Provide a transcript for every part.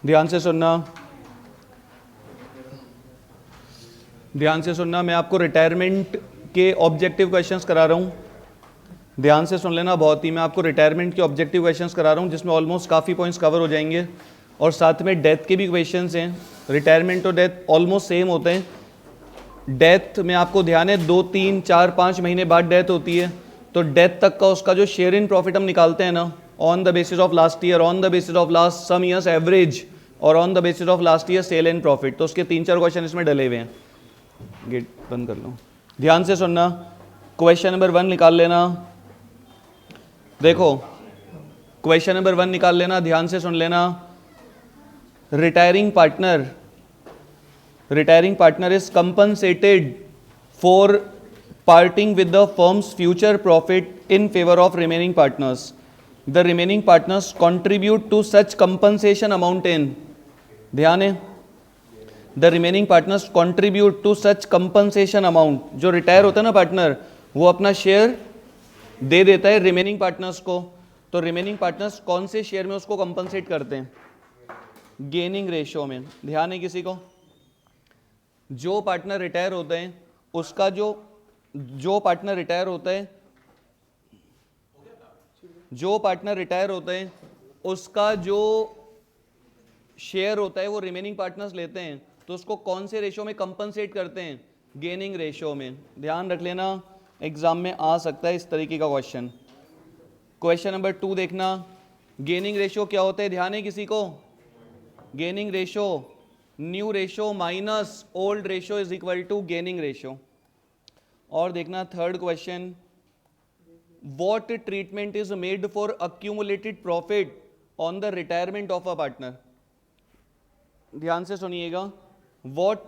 ध्यान से सुनना, ध्यान से सुनना। मैं आपको रिटायरमेंट के ऑब्जेक्टिव क्वेश्चंस करा रहा हूँ। ध्यान से सुन लेना बहुत ही। मैं आपको रिटायरमेंट के ऑब्जेक्टिव क्वेश्चंस करा रहा हूँ जिसमें ऑलमोस्ट काफ़ी पॉइंट्स कवर हो जाएंगे और साथ में डेथ के भी क्वेश्चंस हैं। रिटायरमेंट और डेथ ऑलमोस्ट सेम होते हैं। डेथ में आपको ध्यान है 2, 3, 4, 5 महीने बाद डेथ होती है, तो डेथ तक का उसका जो शेयर इन प्रॉफिट हम निकालते हैं ना, on the basis of last year, on the basis of last some years average और on the basis of last year sale and profit. तो उसके 3-4 क्वेश्चन इसमें डले हुए हैं। गेट बंद कर लो, ध्यान से सुनना। क्वेश्चन नंबर 1 निकाल लेना। देखो क्वेश्चन नंबर 1 निकाल लेना, ध्यान से सुन लेना। Retiring partner is compensated for parting with the firm's future profit in favor of remaining partners. The remaining partners contribute to such compensation amount in, ध्यान है, the remaining partners contribute to such compensation amount. जो retire होता है ना partner, वो अपना share दे देता है रिमेनिंग पार्टनर्स को। तो रिमेनिंग पार्टनर्स कौन से शेयर में उसको कंपनसेट करते हैं? गेनिंग रेशियो में। ध्यान है किसी को? जो पार्टनर रिटायर होते हैं उसका जो पार्टनर रिटायर होता है उसका जो शेयर होता है वो रिमेनिंग पार्टनर्स लेते हैं, तो उसको कौन से रेशियो में कंपनसेट करते हैं? गेनिंग रेशियो में। ध्यान रख लेना, एग्जाम में आ सकता है इस तरीके का क्वेश्चन। क्वेश्चन नंबर 2 देखना। गेनिंग रेशियो क्या होता है? ध्यान है किसी को? Gaining ratio, new ratio minus old ratio is equal to gaining ratio. और देखना third question, what treatment is made for accumulated profit on the retirement of a partner. ध्यान से सुनिएगा। What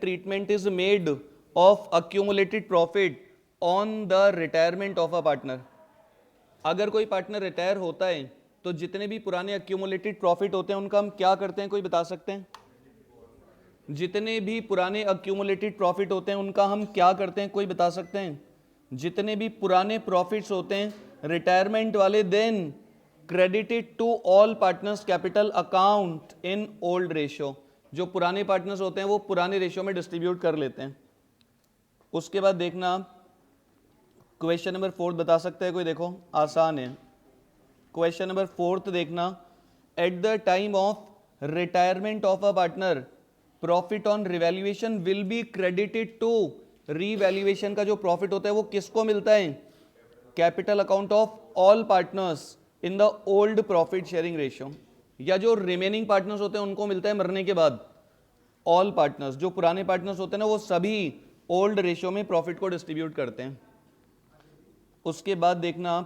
treatment is made of accumulated profit on the retirement of a partner. अगर कोई partner retire होता है तो जितने भी पुराने अक्यूमुलेटेड प्रॉफिट होते हैं उनका हम क्या करते हैं? कोई बता सकते हैं? जितने भी पुराने अक्यूमुलेटेड प्रॉफिट होते हैं उनका हम क्या करते हैं? कोई बता सकते हैं? जितने भी पुराने प्रॉफिट्स होते हैं रिटायरमेंट वाले, then credited to all partners capital account in old ratio. जो पुराने पार्टनर्स होते हैं वो पुराने रेशियो में डिस्ट्रीब्यूट कर लेते हैं। उसके बाद देखना क्वेश्चन नंबर 4 बता सकते हैं कोई? देखो आसान है। क्वेश्चन नंबर 4 देखना। At the time of retirement of a partner profit on revaluation will be credited to, revaluation का जो प्रॉफिट होता है वो किसको मिलता है? Capital account of all partners in the old profit sharing ratio. या जो रिमेनिंग पार्टनर्स होते हैं उनको मिलता है मरने के बाद। ऑल पार्टनर्स, जो पुराने पार्टनर्स होते हैं ना, वो सभी ओल्ड रेशियो में प्रॉफिट को डिस्ट्रीब्यूट करते हैं। उसके बाद देखना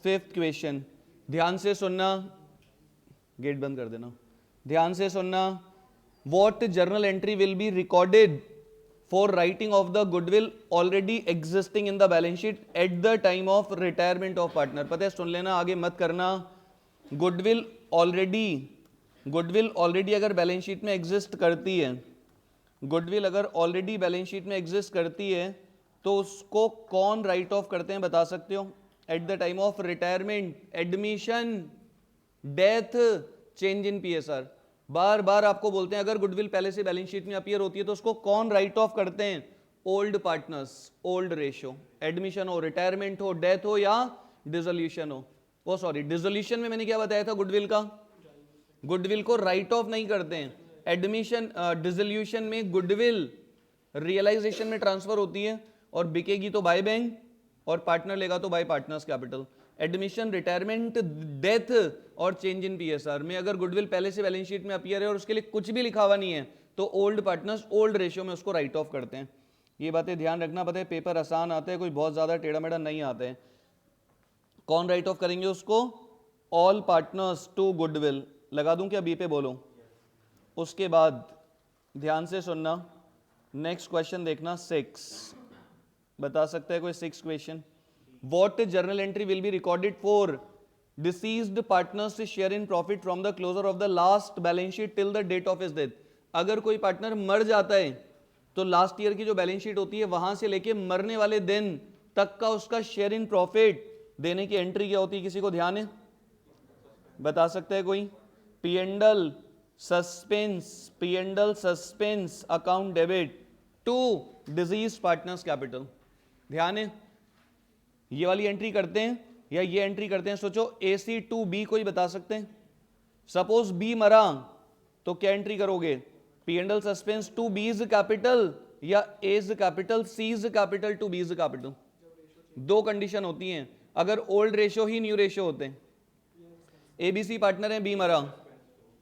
5th क्वेश्चन, ध्यान से सुनना, गेट बंद कर देना, ध्यान से सुनना। What journal entry will be recorded for writing of the goodwill already existing in the balance sheet at the time of retirement of partner? पता है, सुन लेना, आगे मत करना। गुडविल ऑलरेडी अगर बैलेंस शीट में एग्जिस्ट करती है, गुडविल अगर ऑलरेडी बैलेंस शीट में एग्जिस्ट करती है तो उसको कौन राइट ऑफ करते हैं? बता सकते हो? At the time of retirement, admission, death, change in PSR. बार बार आपको बोलते हैं अगर गुडविल पहले से बैलेंस शीट में अपीयर होती है तो उसको कौन राइट ऑफ करते हैं? Old partners, old ratio. Admission हो, रिटायरमेंट हो, डेथ हो या डिसोल्यूशन हो। वो सॉरी, डिसोल्यूशन में मैंने क्या बताया था? गुडविल का, गुडविल को राइट ऑफ नहीं करते हैं। एडमिशन, डिसोल्यूशन में गुडविल रियलाइजेशन में ट्रांसफर होती है और बिकेगी तो बाय बैंक और पार्टनर लेगा तो bye partners capital. Admission, retirement, death और चेंज इन पीएसआर में अगर गुडविल पहले से बैलेंस शीट में अपीयर है और उसके लिए कुछ भी लिखा हुआ नहीं है तो ओल्ड पार्टनर्स ओल्ड रेशियो में उसको राइट ऑफ करते हैं। ये बातें ध्यान रखना। पता है पेपर आसान आते हैं, कोई बहुत ज्यादा टेढ़ा मेढ़ा नहीं आते हैं। कौन राइट ऑफ करेंगे उसको? All partners to goodwill. लगा दूं क्या? बी पे बोलो। उसके बाद ध्यान से सुनना, नेक्स्ट क्वेश्चन देखना 6। बता सकता है कोई 6 question? What journal entry will be recorded for deceased partners share in profit from the closure of the last balance sheet till the date of his death? अगर कोई पार्टनर मर जाता है तो लास्ट ईयर की जो बैलेंस शीट होती है वहां से लेके मरने वाले दिन तक का उसका शेयर इन प्रॉफिट देने की एंट्री क्या होती है? किसी को ध्यान है? बता सकते हैं कोई? P and L suspense account debit to deceased partner's capital. ध्यान है, ये वाली एंट्री करते हैं या ये एंट्री करते हैं? सोचो AC टू बी कोई बता सकते हैं? सपोज बी मरा तो क्या एंट्री करोगे? P and L suspense to B's capital या A's capital, C's capital to B's capital. दो कंडीशन होती हैं अगर ओल्ड रेशियो ही न्यू रेशियो होते हैं। एबीसी पार्टनर है, बी मरा,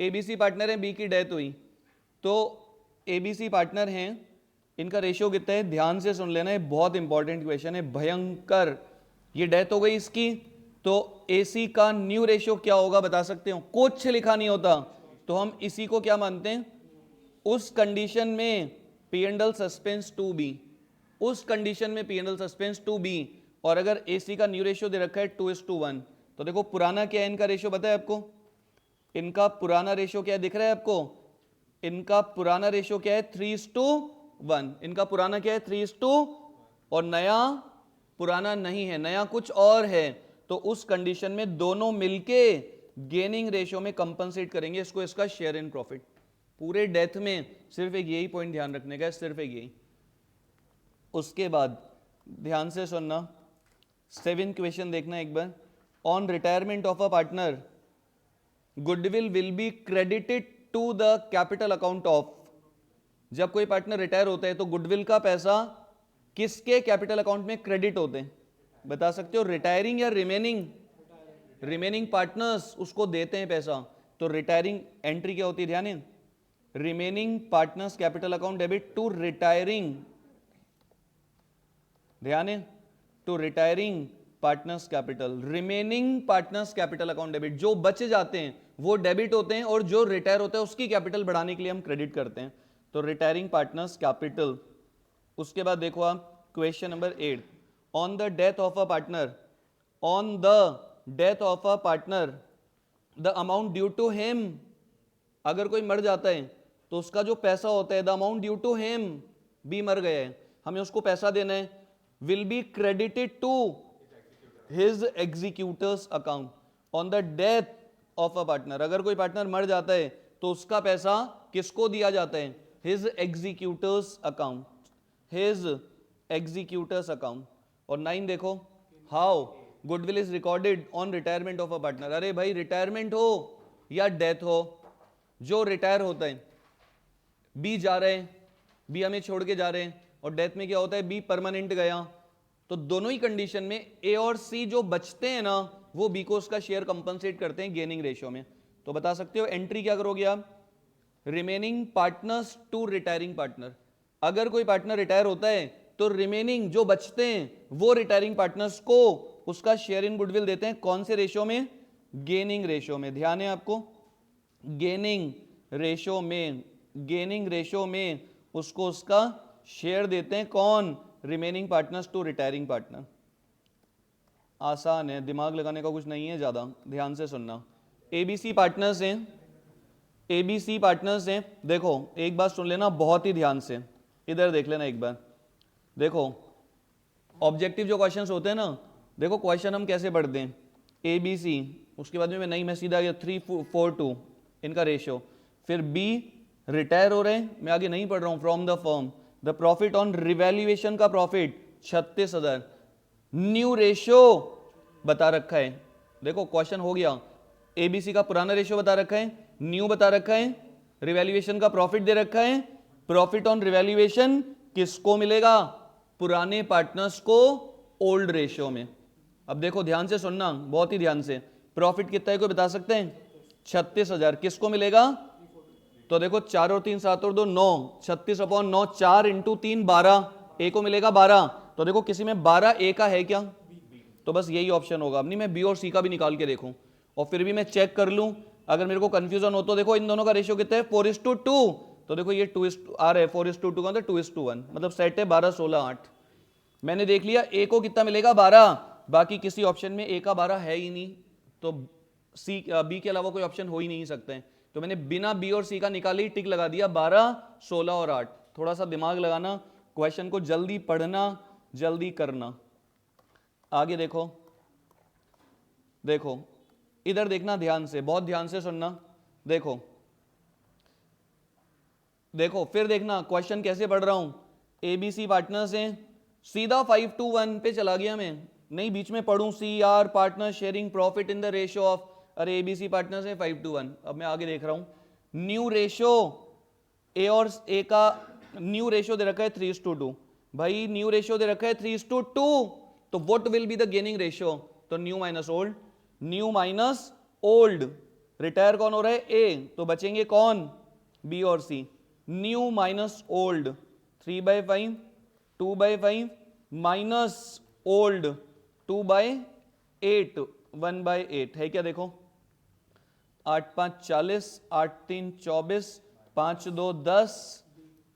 एबीसी पार्टनर है, बी की डेथ हुई, तो एबीसी पार्टनर हैं, इनका रेशियो कितना है? ध्यान से सुन लेना, ये बहुत इंपॉर्टेंट क्वेश्चन है, भयंकर। ये डेथ हो गई इसकी, तो एसी का न्यू रेशियो क्या होगा बता सकते हो? कुछ लिखा नहीं होता, तो हम इसी को क्या मानते हैं? उस कंडीशन में पीएंडल सस्पेंस टू बी, उस कंडीशन में पीएंडल सस्पेंस टू बी, और अगर एसी का न्यू रेशियो दे रखा है 2:1, तो देखो पुराना क्या है इनका रेशियो पता है आपको? इनका पुराना रेशियो क्या दिख रहा है आपको? इनका पुराना रेशियो क्या है? 3:1। इनका पुराना क्या है? 3:, और नया पुराना नहीं है, नया कुछ और है। तो उस कंडीशन में दोनों मिलके गेनिंग रेशियो में कंपनसेट करेंगे इसको, इसका शेयर इन प्रॉफिट। पूरे डेथ में सिर्फ एक यही पॉइंट ध्यान रखने का है, सिर्फ एक यही। उसके बाद ध्यान से सुनना, 7th क्वेश्चन देखना एक बार। On retirement of a partner, goodwill will be credited to the capital account of. जब कोई पार्टनर रिटायर होता है तो गुडविल का पैसा किसके कैपिटल अकाउंट में क्रेडिट होते हैं बता सकते हो? रिटायरिंग या रिमेनिंग? रिमेनिंग पार्टनर्स उसको देते हैं पैसा, तो रिटायरिंग एंट्री क्या होती है? ध्यान है, remaining partners capital account debit to retiring, ध्यान है, to retiring partners capital. Remaining partners capital account debit, जो बच जाते हैं वो डेबिट होते हैं, और जो रिटायर होता है उसकी कैपिटल बढ़ाने के लिए हम क्रेडिट करते हैं, तो रिटायरिंग पार्टनर्स कैपिटल। उसके बाद देखो आप question number 8। On the death of a partner, on the death of a partner the amount due to him, अगर कोई मर जाता है तो उसका जो पैसा होता है, the amount due to him, B मर गया है, हमें उसको पैसा देना है, will be credited to his executors account. On the death of a partner, अगर कोई पार्टनर मर जाता है तो उसका पैसा किसको दिया जाता है? His executors account, his executors account. और 9 देखो, how goodwill is recorded on retirement of a partner. अरे भाई रिटायरमेंट हो या डेथ हो, जो रिटायर होता है, बी जा रहे हैं, बी हमें छोड़ के जा रहे हैं, और डेथ में क्या होता है? बी परमानेंट गया, तो दोनों ही कंडीशन में ए और सी जो बचते हैं ना, वो बी को उसका शेयर कंपनसेट करते हैं गेनिंग रेशियो में। तो बता सकते हो एंट्री क्या करोगे आप? Remaining partners to retiring partner. अगर कोई पार्टनर रिटायर होता है तो रिमेनिंग जो बचते हैं वो रिटायरिंग पार्टनर्स को उसका शेयर इन गुडविल देते हैं। कौन से रेशियो में? गेनिंग रेशियो में। ध्यान है आपको, गेनिंग रेशियो में, गेनिंग रेशियो में उसको उसका शेयर देते हैं। कौन? Remaining partners to retiring partner. आसान है, दिमाग लगाने का कुछ नहीं है ज्यादा, ध्यान से सुनना। एबीसी पार्टनर्स हैं, एबीसी पार्टनर्स हैं। देखो एक बात सुन लेना बहुत ही ध्यान से, इधर देख लेना एक बार। देखो ऑब्जेक्टिव जो क्वेश्चंस होते हैं ना, देखो क्वेश्चन हम कैसे पढ़ते हैं, एबीसी, उसके बाद में नहीं, मैं सीधा गया 342 इनका रेशियो, फिर बी रिटायर हो रहे हैं, मैं आगे नहीं पढ़ रहा हूं, from the firm the profit on revaluation का प्रॉफिट 36,000, न्यू रेशियो बता रखा है। देखो क्वेश्चन हो गया, एबीसी का पुराना रेशियो बता रखा है, न्यू बता रखा है, रिवैल्यूएशन का प्रॉफिट दे रखा है। प्रॉफिट ऑन रिवैल्यूएशन किसको मिलेगा? पुराने पार्टनर्स को ओल्ड रेशियो में। अब देखो ध्यान से सुनना, बहुत ही ध्यान से, प्रॉफिट कितना है कोई बता सकते हैं? 36,000 किसको मिलेगा? तो देखो 4 और 3 7 और 2 9, 36/9, 4 × 3 12, ए को मिलेगा 12। तो देखो किसी में 12 ए का है क्या? तो बस यही ऑप्शन होगा। अब नहीं मैं बी और सी का भी निकाल के देखूं और फिर भी मैं चेक कर लूं, अगर मेरे को कंफ्यूजन हो तो देखो इन दोनों का रेशियो कितना है? 4:2। तो देखो ये 2 आ रहा है, 4:2 का, तो 2:1, मतलब सेट है 12 16 8। मैंने देख लिया ए को कितना मिलेगा? 12, बाकी किसी ऑप्शन में ए का 12 है ही नहीं, तो सी बी के अलावा कोई ऑप्शन हो ही नहीं सकते हैं। तो मैंने बिना बी और सी का निकाले ही टिक लगा दिया, 12 16 और 8। थोड़ा सा दिमाग लगाना, क्वेश्चन को जल्दी पढ़ना, जल्दी करना। आगे देखो, देखो इधर देखना ध्यान से, बहुत ध्यान से सुनना। देखो देखो फिर देखना क्वेश्चन कैसे पढ़ रहा हूं। एबीसी पार्टनर्स हैं, सीधा 5-1 पे चला गया मैं, नहीं बीच में पढ़ूं C R partner sharing profit in the ratio of, अरे एबीसी पार्टनर्स हैं 5-1। अब मैं आगे देख रहा हूं, न्यू रेशियो ए और ए का न्यू रेशियो दे रखा है 3:2। भाई न्यू रेशियो दे रखा है 3:2, तो what will be the gaining ratio? तो new minus old, new minus old. Retire कौन हो रहा है? ए, तो बचेंगे कौन? बी और C. New minus old 3/5, 2/5 minus old 2/8, 1/8 है क्या? देखो 8×5 40, 8×3 24, 5×2 10,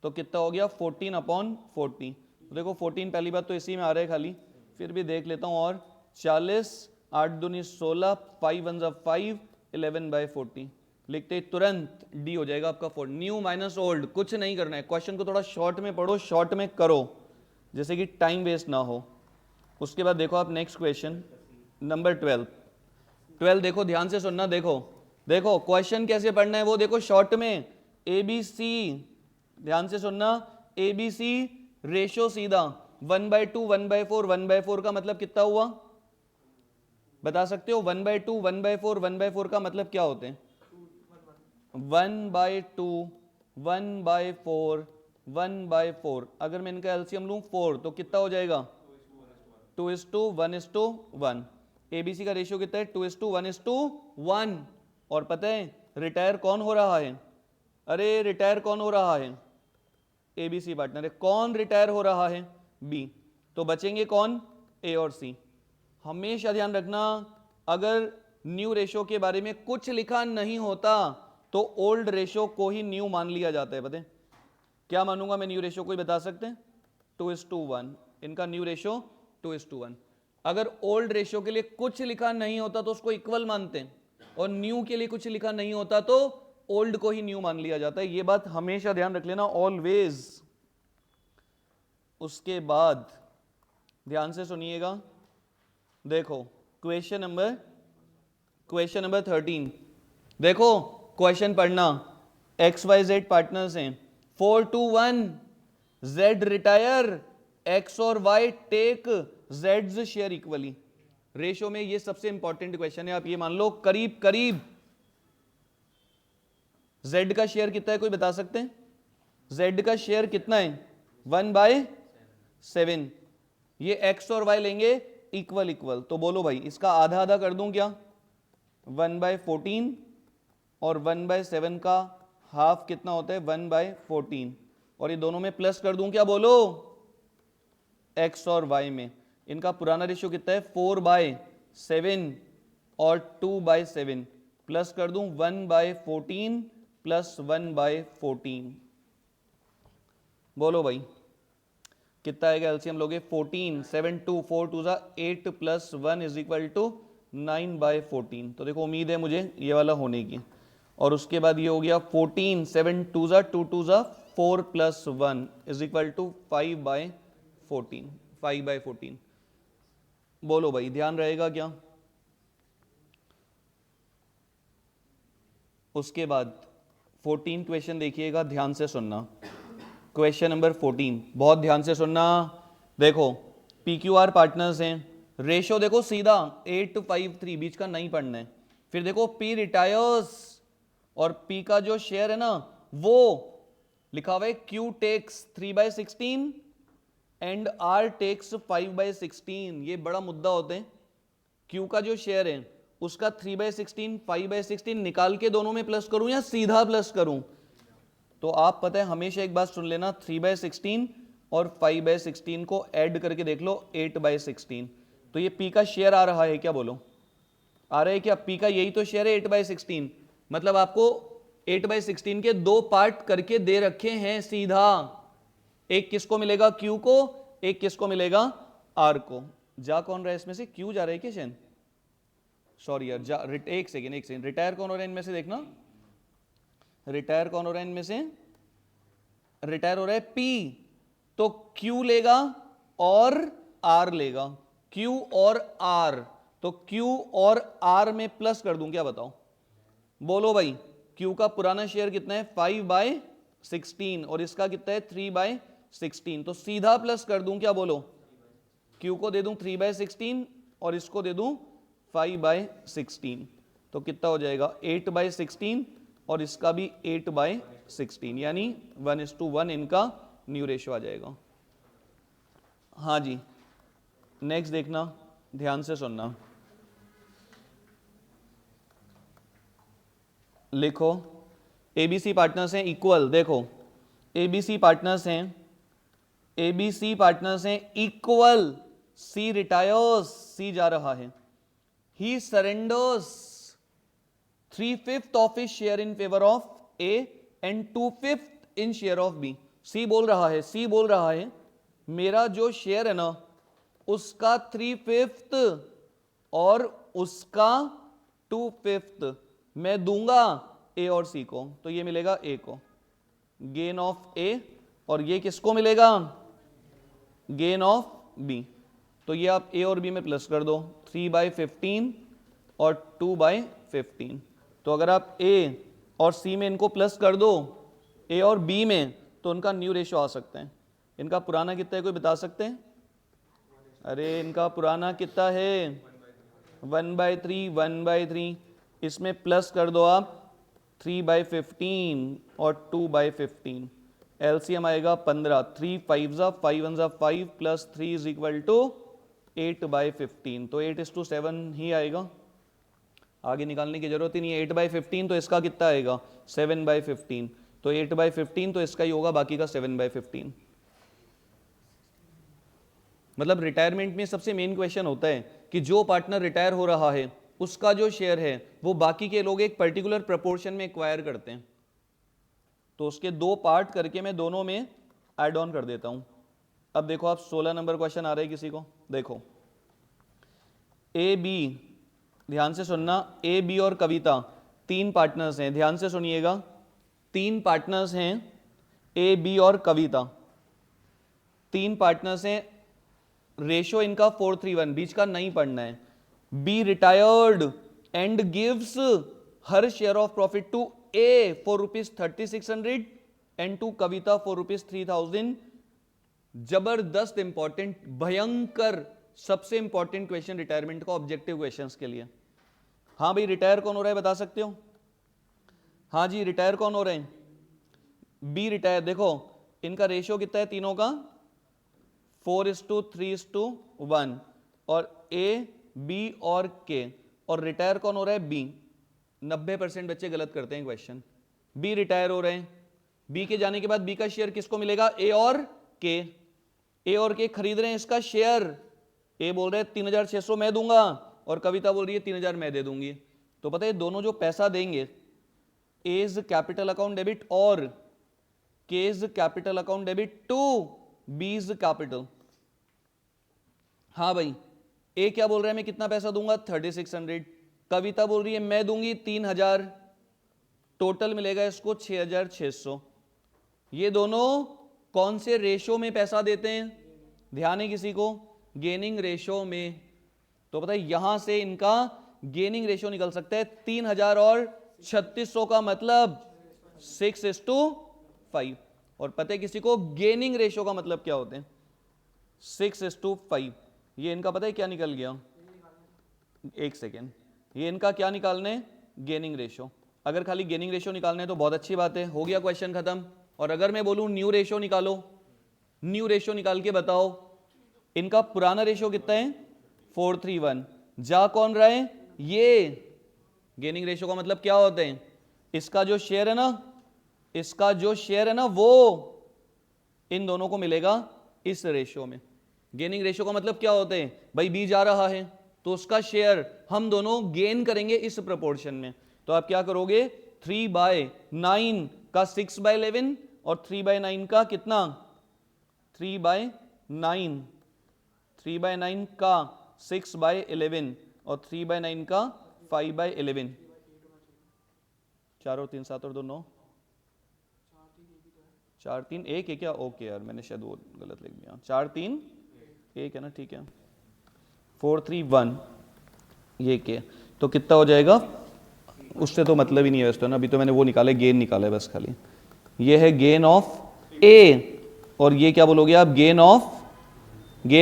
तो कितना हो गया? 14/40। तो देखो 14 पहली बात तो इसी में आ रहा है खाली, फिर भी देख लेता हूं। और 40, 8×2 16, 5×1 5, 11/40 लिखते ही तुरंत डी हो जाएगा आपका 4। न्यू माइनस ओल्ड, कुछ नहीं करना है, क्वेश्चन को थोड़ा शॉर्ट में पढ़ो, शॉर्ट में करो, जैसे कि टाइम वेस्ट ना हो। उसके बाद देखो आप नेक्स्ट क्वेश्चन नंबर 12 देखो ध्यान से सुनना। देखो देखो क्वेश्चन कैसे पढ़ना है वो देखो शॉर्ट में। एबीसी, ध्यान से सुनना, एबीसी रेशो सीधा 1/2, 1/4, 1/4 का मतलब कितना हुआ? बता सकते हो? 1/2, 1/4, 1/4 का मतलब क्या होते हैं? 1/2, 1/4, 1/4। अगर मैं इनका एलसीएम लूं 4 तो कितना हो जाएगा? 2:1:1। एबीसी का रेशियो कितना है? 2:1:1। और पता है रिटायर कौन हो रहा है? अरे रिटायर कौन हो रहा है? एबीसी पार्टनर है। कौन रिटायर हो रहा है? बी। तो बचेंगे कौन? ए और सी। हमेशा ध्यान रखना, अगर न्यू रेशो के बारे में कुछ लिखा नहीं होता तो ओल्ड रेशो को ही न्यू मान लिया जाता है। पता है क्या मानूंगा मैं न्यू रेशो? कोई बता सकते हैं? 2:1। इनका न्यू रेशो 2:1। अगर ओल्ड रेशो के लिए कुछ लिखा नहीं होता तो उसको इक्वल मानते हैं, और न्यू के लिए कुछ लिखा नहीं होता तो ओल्ड को ही न्यू मान लिया जाता है। ये बात हमेशा ध्यान रख लेना, ऑलवेज। उसके बाद ध्यान से सुनिएगा, देखो क्वेश्चन नंबर 13। देखो क्वेश्चन पढ़ना। XYZ पार्टनर्स हैं, 4-1, Z रिटायर, X और Y take Z's share equally. Ratio में ये सबसे इंपॉर्टेंट क्वेश्चन है, आप ये मान लो करीब करीब। Z का शेयर कितना है? कोई बता सकते हैं? Z का शेयर कितना है? 1/7। ये X और Y लेंगे इक्वल इक्वल, तो बोलो भाई इसका आधा आधा कर दूं क्या? 1/14, और 1/7 का हाफ कितना होता है? 1/14, और ये दोनों में प्लस कर दूं क्या? बोलो X और Y में। इनका पुराना रेशियो कितना है? 4/7 और 2/7, प्लस कर दूं 1/14 प्लस 1/14। बोलो भाई कितना आएगा? एलसीएम लोगे 14, 7 2 4 2 8 प्लस 1 इज इक्वल टू 9/14। तो देखो उम्मीद है मुझे ये वाला होने की। और उसके बाद ये हो गया 14, 7 2 2 2 4 प्लस 1 इज इक्वल टू 5/14। 5/14 बोलो भाई, ध्यान रहेगा क्या? उसके बाद 14 क्वेश्चन देखिएगा, ध्यान से सुनना। क्वेश्चन नंबर 14 बहुत ध्यान से सुनना। देखो PQR पार्टनर्स हैं, रेशो देखो सीधा 8:5:3, बीच का नहीं पढ़ना है। फिर देखो P रिटायर्स, और P का जो शेयर है ना वो लिखा हुआ है Q takes 3/16 and R takes 5/16। ये बड़ा मुद्दा होता है। Q का जो शेयर है उसका 3/16, 5/16 निकाल के दोनों में प्लस करूं या सीधा प्लस करूं? तो आप पता है हमेशा एक बात सुन लेना, 3/16 और 5/16 को ऐड करके देख लो 8/16। तो ये P का शेयर आ रहा है क्या? बोलो आ रहा है क्या? P का यही तो शेयर है 8/16, मतलब आपको 8/16 के दो पार्ट करके दे रखे हैं सीधा। एक किसको मिलेगा? Q को, एक किसको मिलेगा? R को। जा कौन रहा है इसमें से? Q जा रहा है क्या चैन? सॉरी यार, एक सेकेंड। रिटायर कौन हो रहा है इनमें से? देखना रिटायर कौन हो रहा है इनमें से? रिटायर हो रहा है P, तो Q लेगा और R लेगा। Q और R तो Q और R में प्लस कर दूं, क्या बताओ, बोलो भाई। Q का पुराना शेयर कितना है 5/16 और इसका कितना है 3/16, तो सीधा प्लस कर दूं, क्या बोलो, Q को दे दूं 3/16 और इसको दे दूं 5/16, तो कितना हो जाएगा 8/16 और इसका भी 8/16, यानी 1:1 इनका न्यू रेशो आ जाएगा। हाँ जी, नेक्स्ट देखना, ध्यान से सुनना, लिखो एबीसी पार्टनर्स हैं इक्वल, देखो एबीसी पार्टनर्स हैं इक्वल, सी रिटायर्स, सी जा रहा है, he surrenders 3/5 of his share in favour of A and 2/5 in share of B. C बोल रहा है मेरा जो शेयर है ना उसका 3/5 और उसका 2/5 मैं दूंगा ए और सी को, तो ये मिलेगा ए को गेन ऑफ ए, और ये किसको मिलेगा गेन ऑफ बी। तो ये आप ए और बी में प्लस कर दो, 3/15 और 2/15। तो अगर आप ए और सी में इनको प्लस कर दो ए और बी में, तो उनका न्यू रेशो आ सकते हैं। इनका पुराना कितना है, कोई बता सकते हैं? अरे इनका पुराना कितना है 1/3, इसमें प्लस कर दो आप 3/15 और 2/15, एलसीएम आएगा 15, 3 5 5 1 5 प्लस 3 इज इक्वल टू 8/15, तो 8:7 ही आएगा, आगे निकालने की जरूरत ही नहीं है। 8/15 तो इसका कितना आएगा 7/15, तो 8/15 तो इसका ही होगा, बाकी का 7/15। मतलब रिटायरमेंट में सबसे मेन क्वेश्चन होता है कि जो पार्टनर रिटायर हो रहा है उसका जो शेयर है वो बाकी के लोग एक पर्टिकुलर प्रपोर्शन में एक्वायर करते हैं, तो उसके दो पार्ट करके मैं दोनों में ऐड ऑन कर देता हूं। अब देखो आप 16 नंबर क्वेश्चन आ रहा है किसी को, देखो ए बी, ध्यान से सुनना, ए बी और कविता तीन पार्टनर्स हैं, ध्यान से सुनिएगा, तीन पार्टनर्स हैं ए बी और कविता, तीन पार्टनर्स हैं, रेशो इनका 4:3:1, बीच का नहीं पढ़ना है। B retired and gives her share of profit to A for ₹3600 and to Kavita for ₹3000। जबरदस्त इंपॉर्टेंट, भयंकर, सबसे इंपॉर्टेंट क्वेश्चन रिटायरमेंट का, ऑब्जेक्टिव क्वेश्चंस के लिए। हाँ भाई, रिटायर कौन हो रहा है बता सकते हो? हाँ जी, रिटायर कौन हो रहे हैं? B retire. देखो इनका रेशियो कितना है तीनों का 4:3:1, और ए बी और के, और रिटायर कौन हो रहा है बी। 90% बच्चे गलत करते हैं क्वेश्चन। बी रिटायर हो रहे हैं, बी के जाने के बाद बी का शेयर किसको मिलेगा, ए और के। ए और के खरीद रहे हैं इसका शेयर, ए बोल रहे हैं 3600 मैं दूंगा और कविता बोल रही है 3000 मैं दे दूंगी। तो पता है दोनों जो पैसा देंगे, A's capital account debit और K's capital account debit to B's capital. हाँ भाई, ए क्या बोल रहा है मैं कितना पैसा दूंगा 3600, कविता बोल रही है मैं दूंगी 3000, टोटल मिलेगा इसको 6600। ये दोनों कौन से रेशो में पैसा देते हैं, ध्यान है किसी को, गेनिंग रेशो में। तो पता है यहां से इनका गेनिंग रेशो निकल सकता है 3000 और 3600 का मतलब 6:5। और पता है किसी को गेनिंग रेशो का मतलब क्या होते हैं 6:5। ये इनका पता है क्या निकल गया, एक सेकेंड, ये इनका क्या निकालने, गेनिंग रेशो। अगर खाली गेनिंग रेशो निकालने तो बहुत अच्छी बात है, हो गया क्वेश्चन खत्म। और अगर मैं बोलूं न्यू रेशो निकालो, न्यू रेशो निकाल के बताओ, इनका पुराना रेशो कितना है 4:3:1, जा कौन रहा है ये। गेनिंग रेशो का मतलब क्या होता है, इसका जो शेयर है ना, इसका जो शेयर है ना वो इन दोनों को मिलेगा इस रेशो में। गेनिंग रेशो का मतलब क्या होता है भाई, बी जा रहा है तो उसका शेयर हम दोनों गेन करेंगे इस प्रपोर्शन में। तो आप क्या करोगे 3/9 का 6/11 और 3/9 का कितना 3/9, 3/9 का 6/11 और 3/9 का 5/11, 4 और 3 7 और 2 9, 4 3 1 है क्या, ओके यार मैंने शायद वो गलत लिख दिया, 4 3 1 है ना, ठीक है 4:3:1। ये के, तो कितना हो जाएगा, उससे तो मतलब ही नहीं है वैसे तो ना, अभी तो मैंने वो निकाला है, गेन निकाला है बस खाली। ये है गेन ऑफ ए, और ये क्या बोलोगे आप, गेन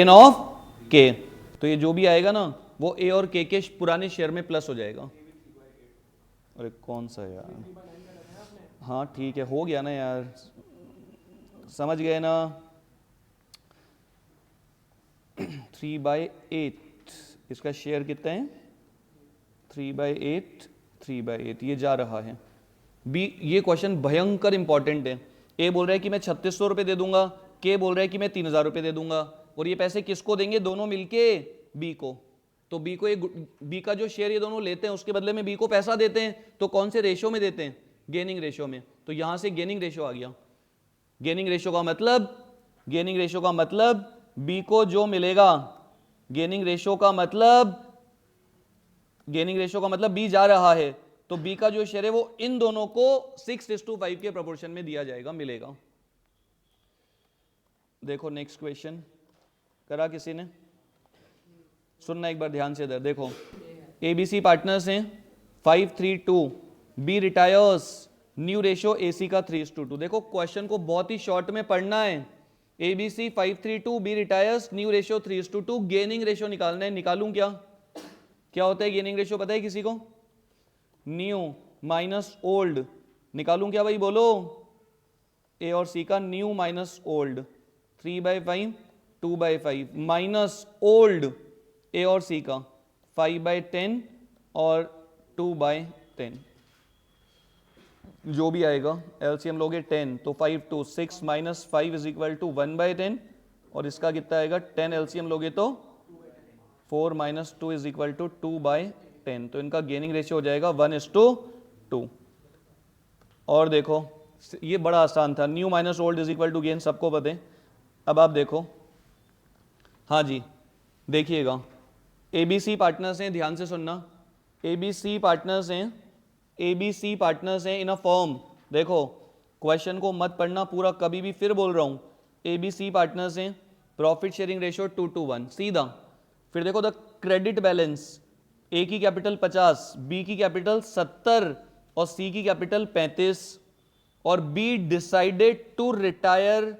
ऑफ के। तो ये जो भी आएगा ना वो ए और के पुराने शेयर में प्लस हो जाएगा। अरे कौन सा यार, हाँ ठीक है, हो गया ना यार, समझ गए ना। 3/8, इसका शेयर कितना है, 3/8, 3/8, ये जा रहा है बी। ये क्वेश्चन भयंकर इंपॉर्टेंट है। ए बोल रहा है कि मैं 3600 रुपये दे दूंगा, के बोल रहा है कि मैं 3000 रुपये दे दूंगा, और ये पैसे किसको देंगे, दोनों मिलके बी को। तो बी को, बी का जो शेयर ये दोनों लेते हैं उसके बदले में बी को पैसा देते हैं, तो कौन से रेशो में देते हैं, गेनिंग रेशो में। तो यहां से गेनिंग रेशो आ गया। गेनिंग रेशो का मतलब, गेनिंग रेशो का मतलब बी को जो मिलेगा, गेनिंग रेशो का मतलब, गेनिंग रेशो का मतलब बी जा रहा है, तो बी का जो शेयर है वो इन दोनों को 6:5 के प्रोपोर्शन में दिया जाएगा, मिलेगा। देखो नेक्स्ट क्वेश्चन करा किसी ने, सुनना एक बार ध्यान से इधर देखो। एबीसी पार्टनर्स हैं 5-3-2, B retires, new ratio AC का 3:2। देखो क्वेश्चन को बहुत ही शॉर्ट में पढ़ना है। ABC 5-3-2, B retires, new ratio 3:2, gaining ratio निकालना है। निकालूं क्या, क्या होता है गेनिंग रेशो पता है किसी को, न्यू माइनस ओल्ड। निकालूं क्या भाई बोलो, ए और सी का new minus old, 3/5, 2/5 minus old A और सी का 5/10 और 2/10, जो भी आएगा एलसीएम लोगे 10, तो 5 2 6 माइनस 5 इज इक्वल टू 1/10, और इसका कितना आएगा 10 एलसीएम लोगे तो 4 माइनस 2 इज इक्वल टू 2/10। तो इनका गेनिंग रेशियो हो जाएगा 1:2। और देखो ये बड़ा आसान था, new minus old is equal to gain, सबको पता है। अब आप देखो, हाँ जी देखिएगा, एबीसी पार्टनर्स हैं, ध्यान से सुनना, एबीसी पार्टनर्स हैं, एबीसी पार्टनर्स हैं इन अ फर्म। देखो क्वेश्चन को मत पढ़ना पूरा कभी भी, फिर बोल रहा हूं, एबीसी पार्टनर्स हैं, प्रॉफिट शेयरिंग रेशियो 2:1 सीधा। फिर देखो द क्रेडिट बैलेंस, ए की कैपिटल 50, बी की कैपिटल 70 और सी की कैपिटल 35, और बी डिसाइडेड टू रिटायर,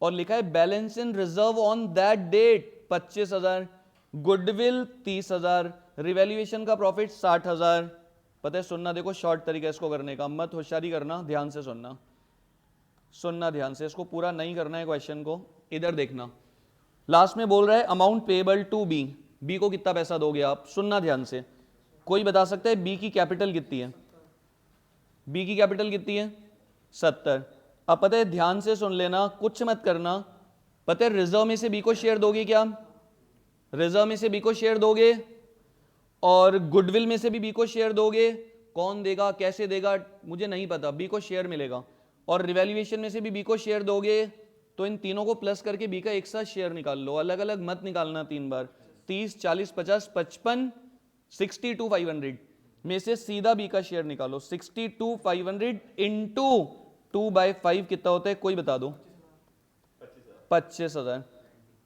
और लिखा है balance in reserve on that date 25,000, goodwill 30,000, revaluation का प्रॉफिट 60,000। पता है, सुनना, देखो शॉर्ट तरीका इसको करने का, मत होशियारी करना, ध्यान से सुनना, सुनना ध्यान से, इसको पूरा नहीं करना है क्वेश्चन को, इधर देखना। लास्ट में बोल रहा है amount payable to B, B को कितना पैसा दोगे आप, सुनना ध्यान से। कोई बता सकता है बी की कैपिटल कितनी है, बी की कैपिटल कितनी है 70। अब पता है, ध्यान से सुन लेना, कुछ मत करना। पता है रिजर्व में से बी को शेयर दोगे क्या, रिजर्व में से बी को शेयर दोगे, और गुडविल में से भी बी को शेयर दोगे। कौन देगा, कैसे देगा, मुझे नहीं पता, बी को शेयर मिलेगा। और रिवैल्यूएशन में से भी बी को शेयर दोगे, तो इन तीनों को प्लस करके बी का एक साथ शेयर निकाल लो, अलग अलग मत निकालना 3 बार। 30, 40, 50, 55, 62,500 में से सीधा बी का शेयर निकालो। 62,500 इंटू 2/5 कितना होता है, कोई बता दो, 25,000।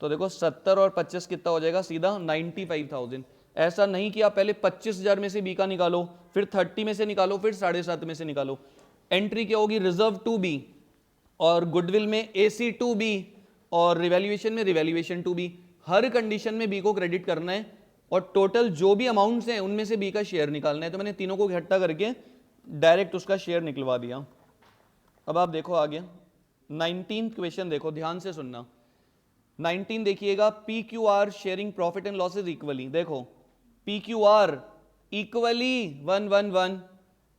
तो देखो 70 और 25 कितना हो जाएगा, सीधा 95,000। ऐसा नहीं कि आप पहले 25,000 में से बी का निकालो, फिर 30 में से निकालो, फिर 7.5 में से निकालो। एंट्री क्या होगी, रिजर्व टू बी, और गुडविल में एसी टू बी, और रिवैल्यूएशन में रिवैल्यूएशन टू बी। हर कंडीशन में बी को क्रेडिट करना है, और टोटल जो भी अमाउंट्स हैं उनमें से बी का शेयर निकालना है। तो मैंने तीनों को इकट्ठा करके डायरेक्ट उसका शेयर निकलवा दिया। अब आप देखो आगे 19th क्वेश्चन, देखो ध्यान से सुनना। 19 देखिएगा, P Q R sharing profit and losses equally. देखो P Q R equally 1-1-1,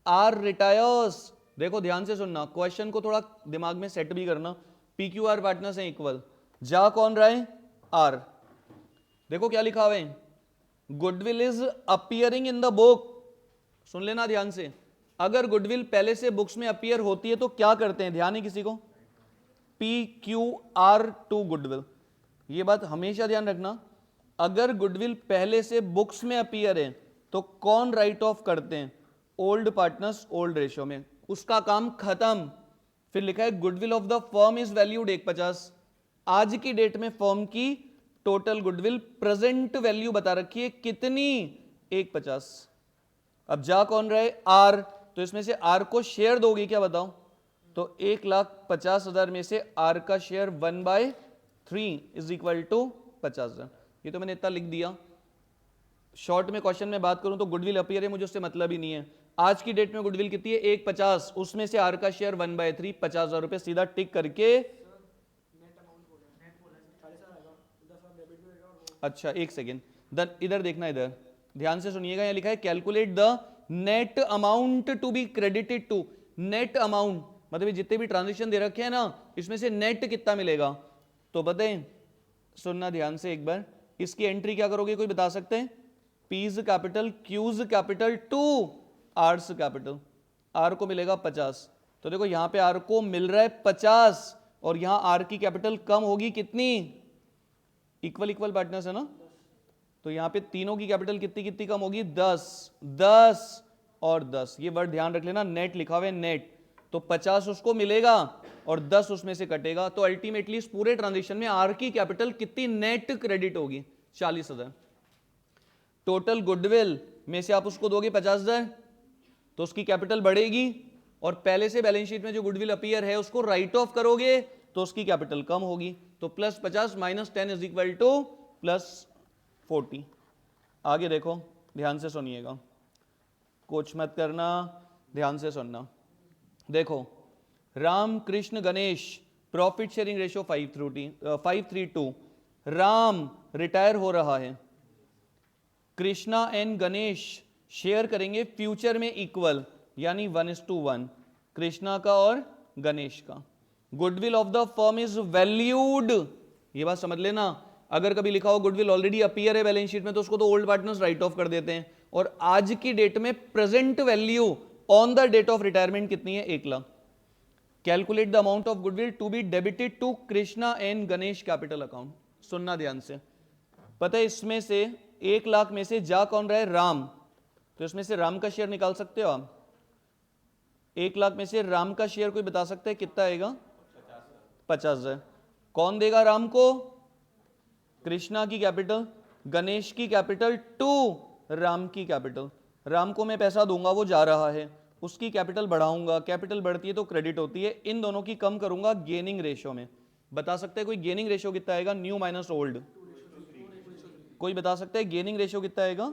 R retires. देखो ध्यान से सुनना, क्वेश्चन को थोड़ा दिमाग में सेट भी करना। पी क्यू आर पार्टनर्स हैं इक्वल, जा कौन रहा है, आर। देखो क्या लिखा हुआ है, goodwill is appearing in the book. सुन लेना ध्यान से, अगर गुडविल पहले से बुक्स में अपीयर होती है तो क्या करते हैं, ध्यान है किसी को, P Q R to goodwill. ये बात हमेशा ध्यान रखना, अगर गुडविल पहले से बुक्स में अपीयर है तो कौन राइट ऑफ करते हैं, ओल्ड पार्टनर्स ओल्ड रेशियो में, उसका काम खत्म। फिर लिखा है goodwill of the firm is valued 150। आज की डेट में फर्म की टोटल गुडविल प्रेजेंट वैल्यू बता रखी है कितनी, 150। अब जा कौन रहे? आर, तो इसमें से आर को शेयर दोगे क्या बताओ? तो 1,50,000 में से आर का शेयर 1/3 इज इक्वल टू 50,000। ये तो मैंने इतना लिख दिया। शॉर्ट में क्वेश्चन में बात करूं तो गुडविल अपीयर है, मुझे उससे मतलब ही नहीं है। आज की डेट में गुडविल कितनी है? 150, उसमें से आर का शेयर 1/3 50,000 रुपए, सीधा टिक करके। अच्छा एक सेकेंड, इधर देखना, इधर ध्यान से सुनिएगा। यहां लिखा है calculate the net amount to be credited to. Net amount मतलब जितने भी ट्रांजेक्शन दे रखे हैं ना, इसमें से नेट कितना मिलेगा? तो बताएं, सुनना ध्यान से एक बार। इसकी एंट्री क्या करोगे, कोई बता सकते हैं? P's capital, Q's capital to R's capital. R को मिलेगा 50, तो देखो यहां पे आर को मिल रहा है 50 और यहां आर की कैपिटल कम होगी कितनी? इक्वल इक्वल पार्टनर्स है ना, तो यहां पे तीनों की कैपिटल कितनी कितनी कम होगी? 10, 10 और 10। ये वर्ड ध्यान रख लेना, नेट लिखा हुआ है नेट, तो 50 उसको मिलेगा और 10 उसमें से कटेगा। तो अल्टीमेटली इस पूरे ट्रांजेक्शन में आर की कैपिटल कितनी नेट क्रेडिट होगी? 40,000। टोटल गुडविल में से आप उसको दोगे 50,000, तो उसकी कैपिटल बढ़ेगी, और पहले से बैलेंस शीट में जो गुडविल अपीयर है उसको राइट ऑफ करोगे तो उसकी कैपिटल कम होगी। तो +50 -10 इज इक्वल टू +40। आगे देखो, ध्यान से सुनिएगा, कुछ मत करना, ध्यान से सुनना। देखो, Ram Krishna Ganesh profit sharing ratio 5:3:2। Ram retire हो रहा है, कृष्णा एंड गणेश शेयर करेंगे फ्यूचर में इक्वल, यानी 1:1 कृष्णा का और गणेश का। Goodwill of the firm is valued, ये बात समझ लेना। अगर कभी लिखा हो गुडविल ऑलरेडी अपीयर है बैलेंस शीट में, तो उसको तो ओल्ड पार्टनर्स राइट ऑफ कर देते हैं। और आज की डेट में present value on the date of retirement कितनी है? 1 lakh. Calculate the amount of goodwill to be debited to Krishna and Ganesh capital account. सुनना ध्यान से, पता है इसमें से 1 लाख में से जा कौन रहा है? राम, तो इसमें से राम का शेयर निकाल सकते हो आप। 1 लाख में से राम का शेयर कोई बता सकता है कितना आएगा? 50,000। कौन देगा राम को? कृष्णा की कैपिटल, गणेश की कैपिटल टू राम की कैपिटल। राम को मैं पैसा दूंगा, वो जा रहा है, उसकी कैपिटल बढ़ाऊंगा, कैपिटल बढ़ती है तो क्रेडिट होती है, इन दोनों की कम करूंगा गेनिंग रेशियो में। बता सकते हैं कोई गेनिंग रेशियो कितना आएगा? न्यू माइनस ओल्ड, कोई बता सकता है गेनिंग रेशियो कितना आएगा?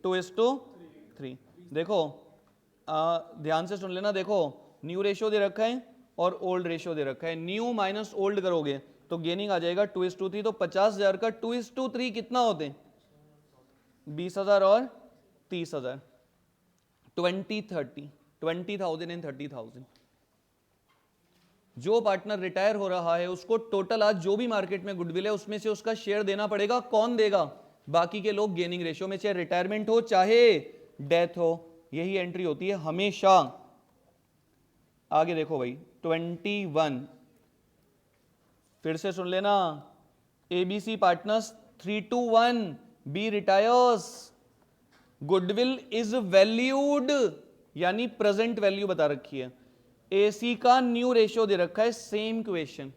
2:3। देखो ध्यान से सुन लेना, देखो न्यू रेशियो दे रखा है और ओल्ड रेशियो दे रखा है। न्यू माइनस ओल्ड करोगे तो गेनिंग आ जाएगा 2:3। तो 50,000 का 2:3 कितना होते? 20,000 और 30,000, 20,000 एंड 30,000। जो पार्टनर रिटायर हो रहा है उसको टोटल आज जो भी मार्केट में गुडविल है उसमें से उसका शेयर देना पड़ेगा। कौन देगा? बाकी के लोग गेनिंग रेशियो में, चाहे रिटायरमेंट हो चाहे डेथ हो, यही एंट्री होती है हमेशा। आगे देखो भाई 21, फिर से सुन लेना। ABC partners 3:1 B retires, goodwill is valued, यानी प्रेजेंट वैल्यू बता रखी है। एसी का न्यू रेशियो दे रखा है, सेम क्वेश्चन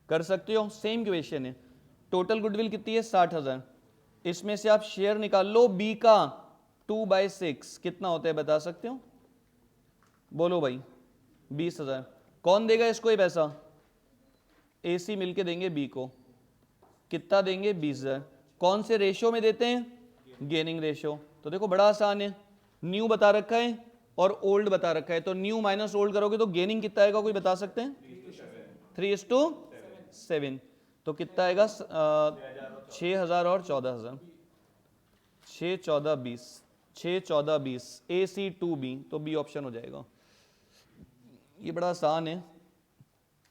कर सकते हो, सेम क्वेश्चन है। टोटल गुडविल कितनी है? 60,000। इसमें से आप शेयर निकाल लो बी का 2/6 कितना होता है, बता सकते हो? बोलो भाई। 20,000। कौन देगा इसको ये पैसा? एसी मिलके देंगे बी को। कितना देंगे? 20,000। कौन से रेशियो में देते हैं? Gaining ratio. तो देखो बड़ा आसान है, न्यू बता रखा है और ओल्ड बता रखा है, तो न्यू माइनस ओल्ड करोगे तो गेनिंग कितना आएगा, कोई बता सकते हैं? 3:7। तो कितना आएगा? 6,000 और 14,000। 6, 14, 20, 6, 14, 20, AC2B, तो बी ऑप्शन हो जाएगा। ये बड़ा आसान है।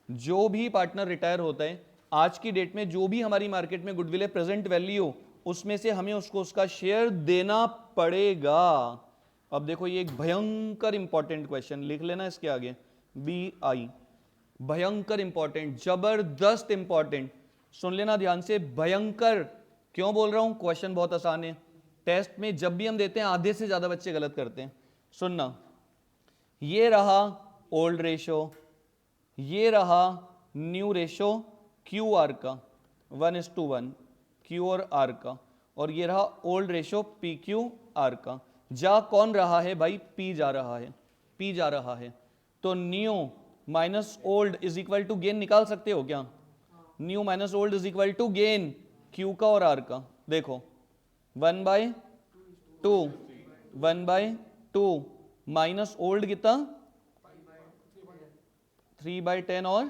जो भी पार्टनर रिटायर होता है आज की डेट में, जो भी हमारी मार्केट में गुडविल है प्रेजेंट वैल्यू, उसमें से हमें उसको उसका शेयर देना पड़ेगा। अब देखो ये एक भयंकर इंपॉर्टेंट क्वेश्चन, लिख लेना इसके आगे BI, भयंकर इंपॉर्टेंट, जबरदस्त इंपॉर्टेंट। सुन लेना ध्यान से, भयंकर क्यों बोल रहा हूं? क्वेश्चन बहुत आसान है। टेस्ट में जब भी हम देते हैं आधे से ज्यादा बच्चे गलत करते हैं। सुनना, ये रहा ओल्ड रेशो, ये रहा न्यू रेशो क्यू आर का 1:1 क्यू और आर का, और ये रहा old ratio P Q are का। जा कौन रहा है भाई? पी जा रहा है, पी जा रहा है। तो new minus old is equal to gain निकाल सकते हो क्या? New minus old is equal to gain Q का और आर का। देखो 1/2 1/2 माइनस ओल्ड कितना? 3/10 और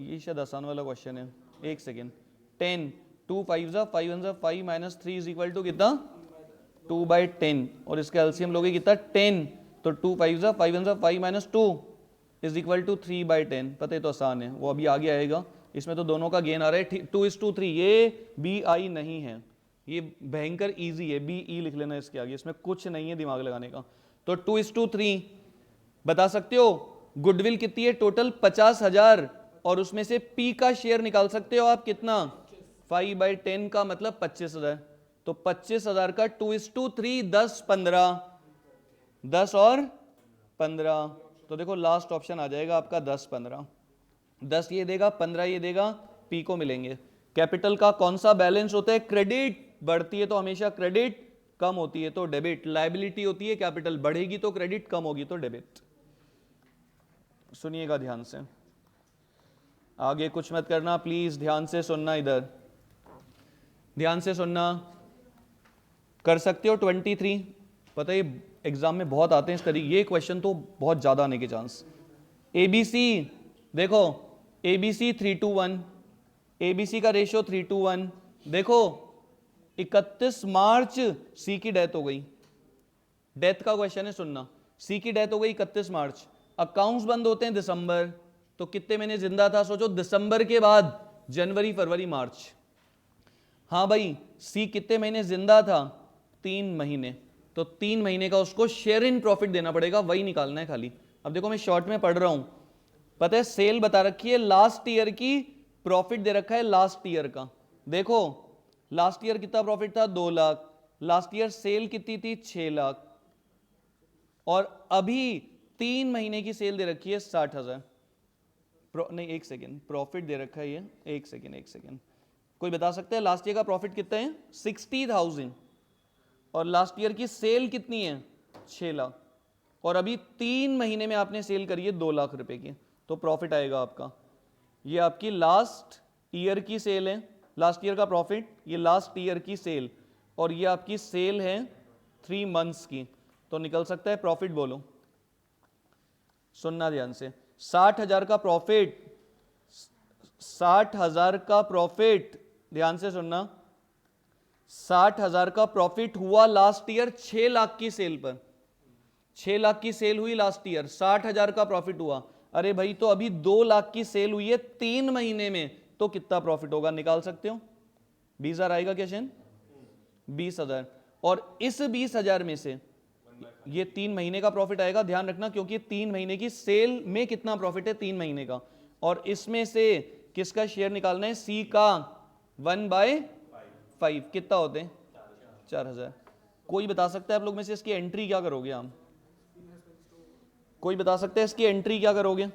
ये शायद आसान वाला क्वेश्चन है, एक second. 10 2 5 5 1 5 minus 3 is equal to कितना? 2/10 और इसका एलसीएम लोगे कितना? 10। तो 2 5 5 1 5 माइनस 2 इज इक्वल टू 3/10। पता है तो आसान है, वो अभी आगे आएगा। इसमें तो दोनों का गेन आ रहा है 2:3। ये बी आई नहीं है, ये भयंकर इजी है, बी ई लिख लेना इसके आगे, इसमें कुछ नहीं है दिमाग लगाने का। तो 2:3 बता सकते हो। गुडविल कितनी है टोटल? 50,000 और उसमें से पी का शेयर निकाल सकते हो आप कितना? 5/10 का मतलब 25,000। तो 25,000 का 2:3 10 15 10 और 15। तो देखो लास्ट ऑप्शन आ जाएगा आपका 10 15। 10 ये देगा, 15 ये देगा, पी को मिलेंगे। कैपिटल का कौन सा बैलेंस होता है? क्रेडिट। बढ़ती है तो हमेशा क्रेडिट, कम होती है तो डेबिट। लायबिलिटी होती है कैपिटल, बढ़ेगी तो क्रेडिट, कम होगी तो डेबिट। सुनिएगा ध्यान से, आगे कुछ मत करना प्लीज, ध्यान से सुनना, इधर ध्यान से सुनना। कर सकते हो 23। पता है एग्जाम में बहुत आते हैं इस तरीके, ये क्वेश्चन तो बहुत ज्यादा आने के चांस। एबीसी देखो, एबीसी 3:1, एबीसी का रेशियो 3:1। देखो 31 मार्च सी की डेथ हो गई, डेथ का क्वेश्चन है सुनना। सी की डेथ हो गई 31 मार्च, अकाउंट्स बंद होते हैं दिसंबर, तो कितने महीने जिंदा था? सोचो दिसंबर के बाद जनवरी फरवरी मार्च। हाँ भाई, सी कितने महीने जिंदा था? 3 महीने। तो 3 महीने का उसको शेयर इन प्रॉफिट देना पड़ेगा, वही निकालना है खाली। अब देखो मैं शॉर्ट में पढ़ रहा हूं, पता है सेल बता रखी है, लास्ट ईयर की प्रॉफिट दे रखा है लास्ट ईयर का। देखो लास्ट ईयर कितना प्रॉफिट था? 2 लाख। लास्ट ईयर सेल कितनी थी? 6 लाख। और अभी 3 महीने की सेल दे रखी है 60,000। नहीं एक सेकेंड, प्रॉफिट दे रखा है ये, एक सेकेंड। कोई बता सकता है लास्ट ईयर का प्रॉफिट कितना है? 60,000। और लास्ट ईयर की सेल कितनी है? 6 लाख। और अभी 3 महीने में आपने सेल करी है 2 लाख रुपए की, तो प्रॉफिट आएगा आपका, ये आपकी लास्ट ईयर की सेल है, लास्ट ईयर का प्रॉफिट, ये लास्ट ईयर की सेल, और ये आपकी सेल है 3 मंथ्स की, तो निकल सकता है प्रॉफिट। बोलो, सुनना ध्यान से। 60,000 का प्रॉफिट, 60,000 का प्रॉफिट, ध्यान से सुनना। 60,000 का प्रॉफिट हुआ लास्ट ईयर 6 लाख की सेल पर। 6 लाख की सेल हुई लास्ट ईयर, 60,000 का प्रॉफिट हुआ। अरे भाई तो अभी 2 लाख की सेल हुई है 3 महीने में, तो कितना प्रॉफिट होगा? निकाल सकते हो। 20,000 आएगा क्या शेन? 20,000। और इस 20,000 में से ये 3 महीने का प्रॉफिट आएगा, ध्यान रखना, क्योंकि 3 महीने की सेल में कितना प्रॉफिट है? 3 महीने का। और इसमें से किसका शेयर निकालना है? सी का 1/5 कितना होते हैं? 4,000। कोई बता सकता है आप लोग में से इसकी एंट्री क्या करोगे? हम कोई बता सकते हैं इसकी एंट्री क्या करोगे?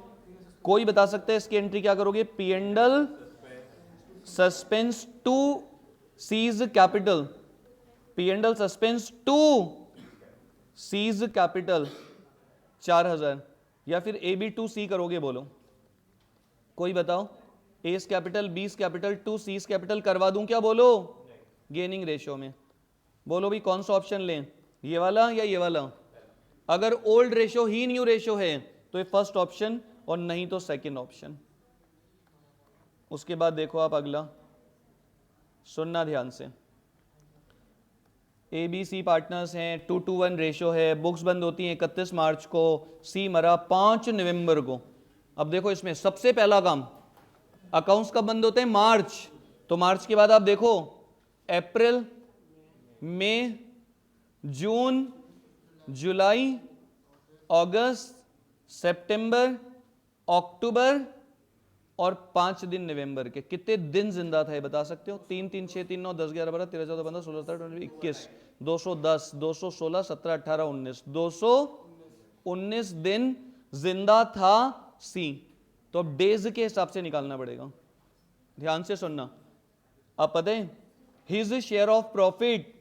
कोई बता सकते हैं इसकी एंट्री क्या करोगे? P and L suspense to C's capital, P and L suspense to C's capital 4,000, या फिर ए बी टू सी करोगे? बोलो कोई बताओ। A's capital, B's capital, to C's capital करवा दूं क्या? बोलो गेनिंग रेशियो में। बोलो भी कौन सा ऑप्शन लें, ये वाला या ये वाला? अगर ओल्ड रेशियो ही न्यू रेशियो है तो ये फर्स्ट ऑप्शन, और नहीं तो सेकंड ऑप्शन। उसके बाद देखो आप अगला, सुनना ध्यान से। ABC पार्टनर्स हैं, 2:1 रेशियो है, बुक्स बंद होती हैं 31 मार्च को, सी मरा 5 नवंबर को। अब देखो इसमें सबसे पहला काम, अकाउंट्स कब बंद होते हैं? मार्च। तो मार्च के बाद आप देखो अप्रैल, मई, जून, जुलाई, अगस्त, सितंबर, अक्टूबर और 5 दिन नवंबर के। कितने दिन जिंदा था ये बता सकते हो? 3 3 6 3 9 10 11 12 13 14 15 16 17 18 21 210 216 17 18 19 219 दिन जिंदा था सी। तो अब डेज के हिसाब से निकालना पड़ेगा, ध्यान से सुनना। अब पता है his share of profit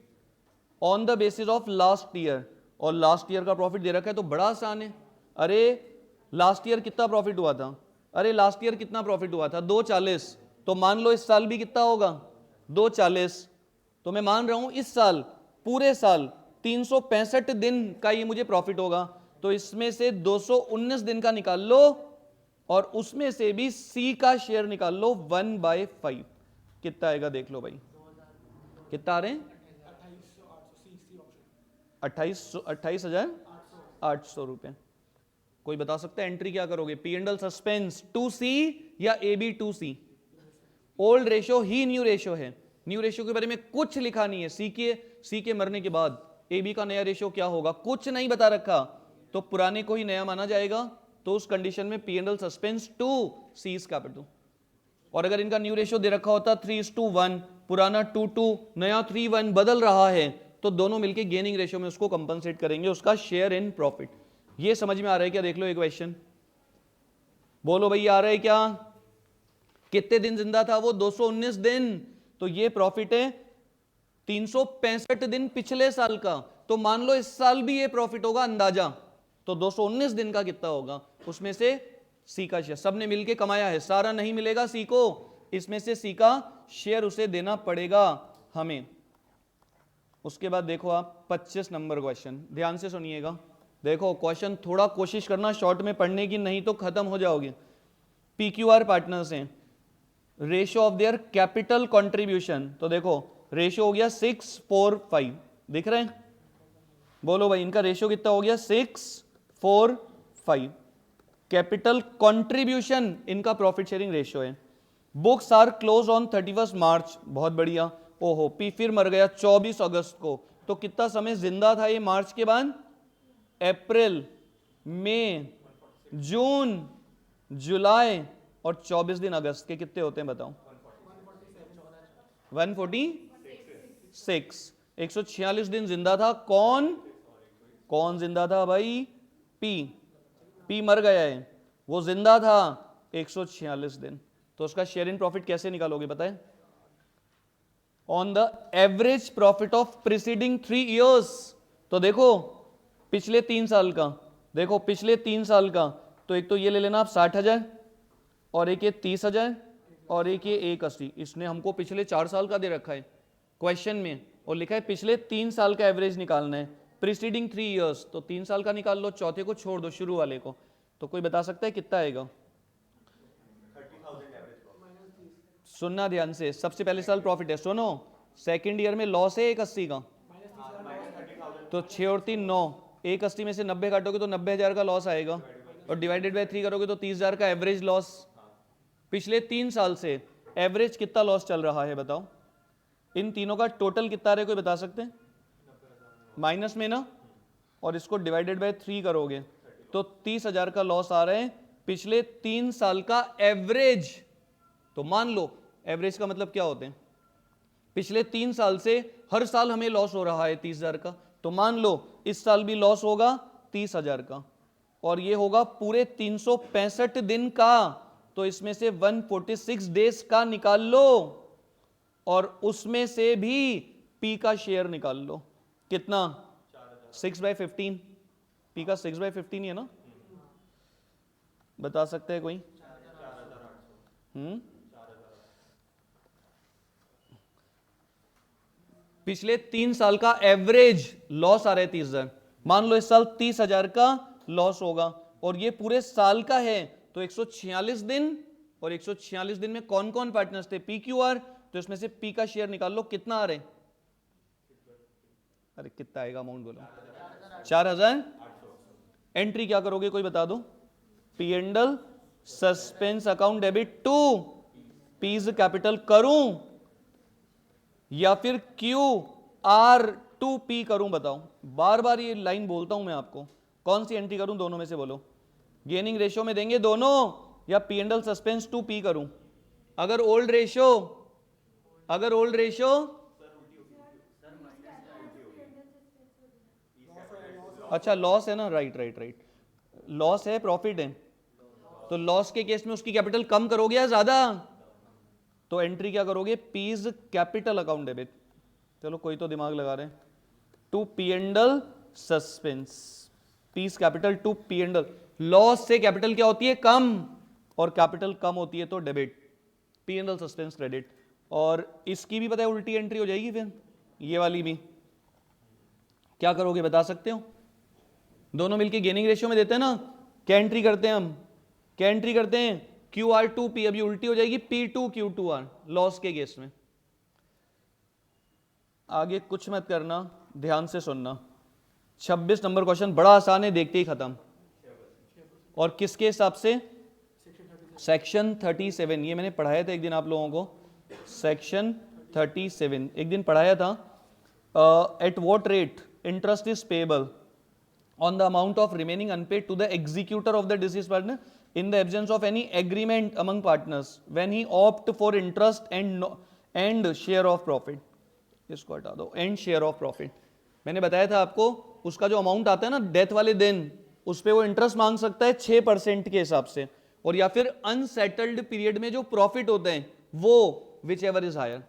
on the basis of last year, और लास्ट ईयर का प्रॉफिट दे रखा है तो बड़ा आसान है। अरे लास्ट ईयर कितना प्रॉफिट हुआ था, अरे लास्ट ईयर कितना प्रॉफिट हुआ था 240, तो मान लो इस साल भी कितना होगा 240। तो मैं मान रहा हूं इस साल पूरे साल 365 दिन का ये मुझे प्रॉफिट होगा, तो इसमें से 219 दिन का निकाल लो और उसमें से भी सी का शेयर निकाल लो 1/5। कितना आएगा देख लो भाई, कितना आ रहे हैं 28,800 रुपए। कोई बता सकता है एंट्री क्या करोगे, P and L suspense to C या A B to C? Old ratio ही न्यू रेशो है, न्यू रेशो के बारे में कुछ लिखा नहीं है। सी के मरने के बाद ए बी का नया रेशो क्या होगा कुछ नहीं बता रखा, तो पुराने को ही नया माना जाएगा। तो उस कंडीशन में P and L suspense to C's capital. और अगर इनका न्यू रेशो दे रखा होता 3:1, पुराना 2:2, नया 3:1 बदल रहा है, तो दोनों मिलके गेनिंग रेशियो में उसको कंपनसेट करेंगे, उसका शेयर इन प्रॉफिट। ये समझ में आ रहा है क्या? देख लो एक क्वेश्चन, बोलो भाई आ रहा है क्या? कितने दिन जिंदा था वो? 219 दिन। तो ये प्रॉफिट है 365 दिन पिछले साल का, तो मान लो इस साल भी ये प्रॉफिट होगा अंदाजा, तो 219 दिन का कितना होगा, उसमें से सी का शेयर सबने मिलके कमाया है, सारा नहीं मिलेगा सी को, इसमें से सी का शेयर उसे देना पड़ेगा हमें। उसके बाद देखो आप 25 नंबर क्वेश्चन, ध्यान से सुनिएगा। देखो क्वेश्चन थोड़ा कोशिश करना शॉर्ट में पढ़ने की, नहीं तो खत्म हो जाओगे। पीक्यूआर पार्टनर्स हैं, ratio of their capital contribution, तो देखो रेशियो हो गया 6:4:5, दिख रहे हैं? बोलो भाई इनका रेशियो कितना हो गया 6:4:5। कैपिटल कंट्रीब्यूशन इनका प्रॉफिट शेयरिंग रेशियो है। बुक्स आर क्लोज ऑन 31 मार्च, बहुत बढ़िया। ओहो पी फिर मर गया 24 अगस्त को, तो कितना समय जिंदा था ये मार्च के बाद? अप्रैल, मई, जून, जुलाई और 24 दिन अगस्त के, कितने होते हैं बताओ? 146। 146 दिन जिंदा था। कौन कौन जिंदा था भाई? पी मर गया है, वो जिंदा था 146 दिन। तो उसका शेयर इन प्रॉफिट कैसे निकालोगे बताएं? On the average profit of preceding 3 years. तो देखो पिछले 3 साल का, देखो पिछले 3 साल का, तो एक तो ये ले लेना आप 60,000, और एक ये 30,000, और एक ये 180। इसने हमको पिछले 4 साल का दे रखा है क्वेश्चन में, और लिखा है पिछले 3 साल का एवरेज निकालना है, प्रीसीडिंग 3 इयर्स। तो 3 साल का निकाल लो, चौथे को छोड़ दो, शुरू वाले को। तो कोई बता सकता है कितना आएगा? सुनना ध्यान से, सबसे पहले साल प्रॉफिट है, सुनो। सेकंड ईयर में लॉस है 180 का, तो 6 और 3 9, 180 में से 90 काटोगे तो 90,000 का लॉस आएगा, और डिवाइडेड बाय 3 करोगे तो 30,000 का एवरेज लॉस। पिछले 3 साल से एवरेज कितना लॉस चल रहा है बताओ? इन तीनों का टोटल कितना आ रहा है कोई बता सकते हैं? माइनस में ना, और इसको डिवाइडेड बाय 3 करोगे तो 30,000 का लॉस आ रहा है पिछले 3 साल का एवरेज। तो मान लो एवरेज का मतलब क्या होते हैं? पिछले 3 साल से हर साल हमें लॉस हो रहा है 30,000 का, तो मान लो इस साल भी लॉस होगा 30,000 का, और ये होगा पूरे 365 दिन का, तो इसमें से 146 डेज का निकाल लो, और उसमें से भी पी का शेयर निकाल लो। कितना? 6/15। पी का 6/15 ही है ना? बता सकते हैं कोई? पिछले 3 साल का एवरेज लॉस आ रहा है 30,000, मान लो इस साल 30,000 का लॉस होगा, और ये पूरे साल का है, तो 146 दिन, और 146 दिन में कौन कौन पार्टनर्स थे? पीक्यूआर, तो इसमें से पी का शेयर निकाल लो, कितना आ रहे? अरे कितना आएगा अमाउंट बोलो? 4,000। एंट्री क्या करोगे कोई बता दो? P and L suspense account debit to P's capital करूं या फिर QR2P करूं बताओ? बार बार ये लाइन बोलता हूं मैं आपको, कौन सी एंट्री करूं दोनों में से बोलो? गेनिंग रेशियो में देंगे दोनों, या P and L suspense to P करूं? अगर ओल्ड रेशियो अच्छा लॉस है ना, राइट, लॉस है प्रॉफिट है, तो लॉस के केस में उसकी कैपिटल कम करोगे या ज्यादा? तो एंट्री क्या करोगे, पीज कैपिटल अकाउंट डेबिट, चलो कोई तो दिमाग लगा रहे हैं, to P and L suspense, P's capital to P and L, loss से कैपिटल क्या होती है, कम, और कैपिटल कम होती है तो debit, P and L suspense credit. और इसकी भी पता है उल्टी एंट्री हो जाएगी फिर, ये वाली भी क्या करोगे बता सकते हो, दोनों मिलके गेनिंग रेशियो में देते हैं ना, क्या एंट्री करते हैं हम, क्या एंट्री करते हैं, क्यू आर टू पी, अभी उल्टी हो जाएगी P to Q to R, loss के केस में। आगे कुछ मत करना, ध्यान से सुनना, 26 नंबर क्वेश्चन बड़ा आसान है, देखते ही खत्म। और किसके हिसाब से, सेक्शन 37, ये मैंने पढ़ाया था एक दिन आप लोगों को, सेक्शन 37 एक दिन पढ़ाया था। At what rate interest is payable on the amount of remaining unpaid to the executor of the deceased partner in the absence of any agreement among partners when he opt for interest and share of profit, इसको हटा दो, and share of profit. मैंने बताया था आपको, उसका जो amount आता है ना डेथ वाले दिन, उस पर वो इंटरेस्ट मांग सकता है 6% के हिसाब से, और या फिर अनसेटल्ड पीरियड में जो प्रॉफिट होते हैं वो विच एवर इज हायर।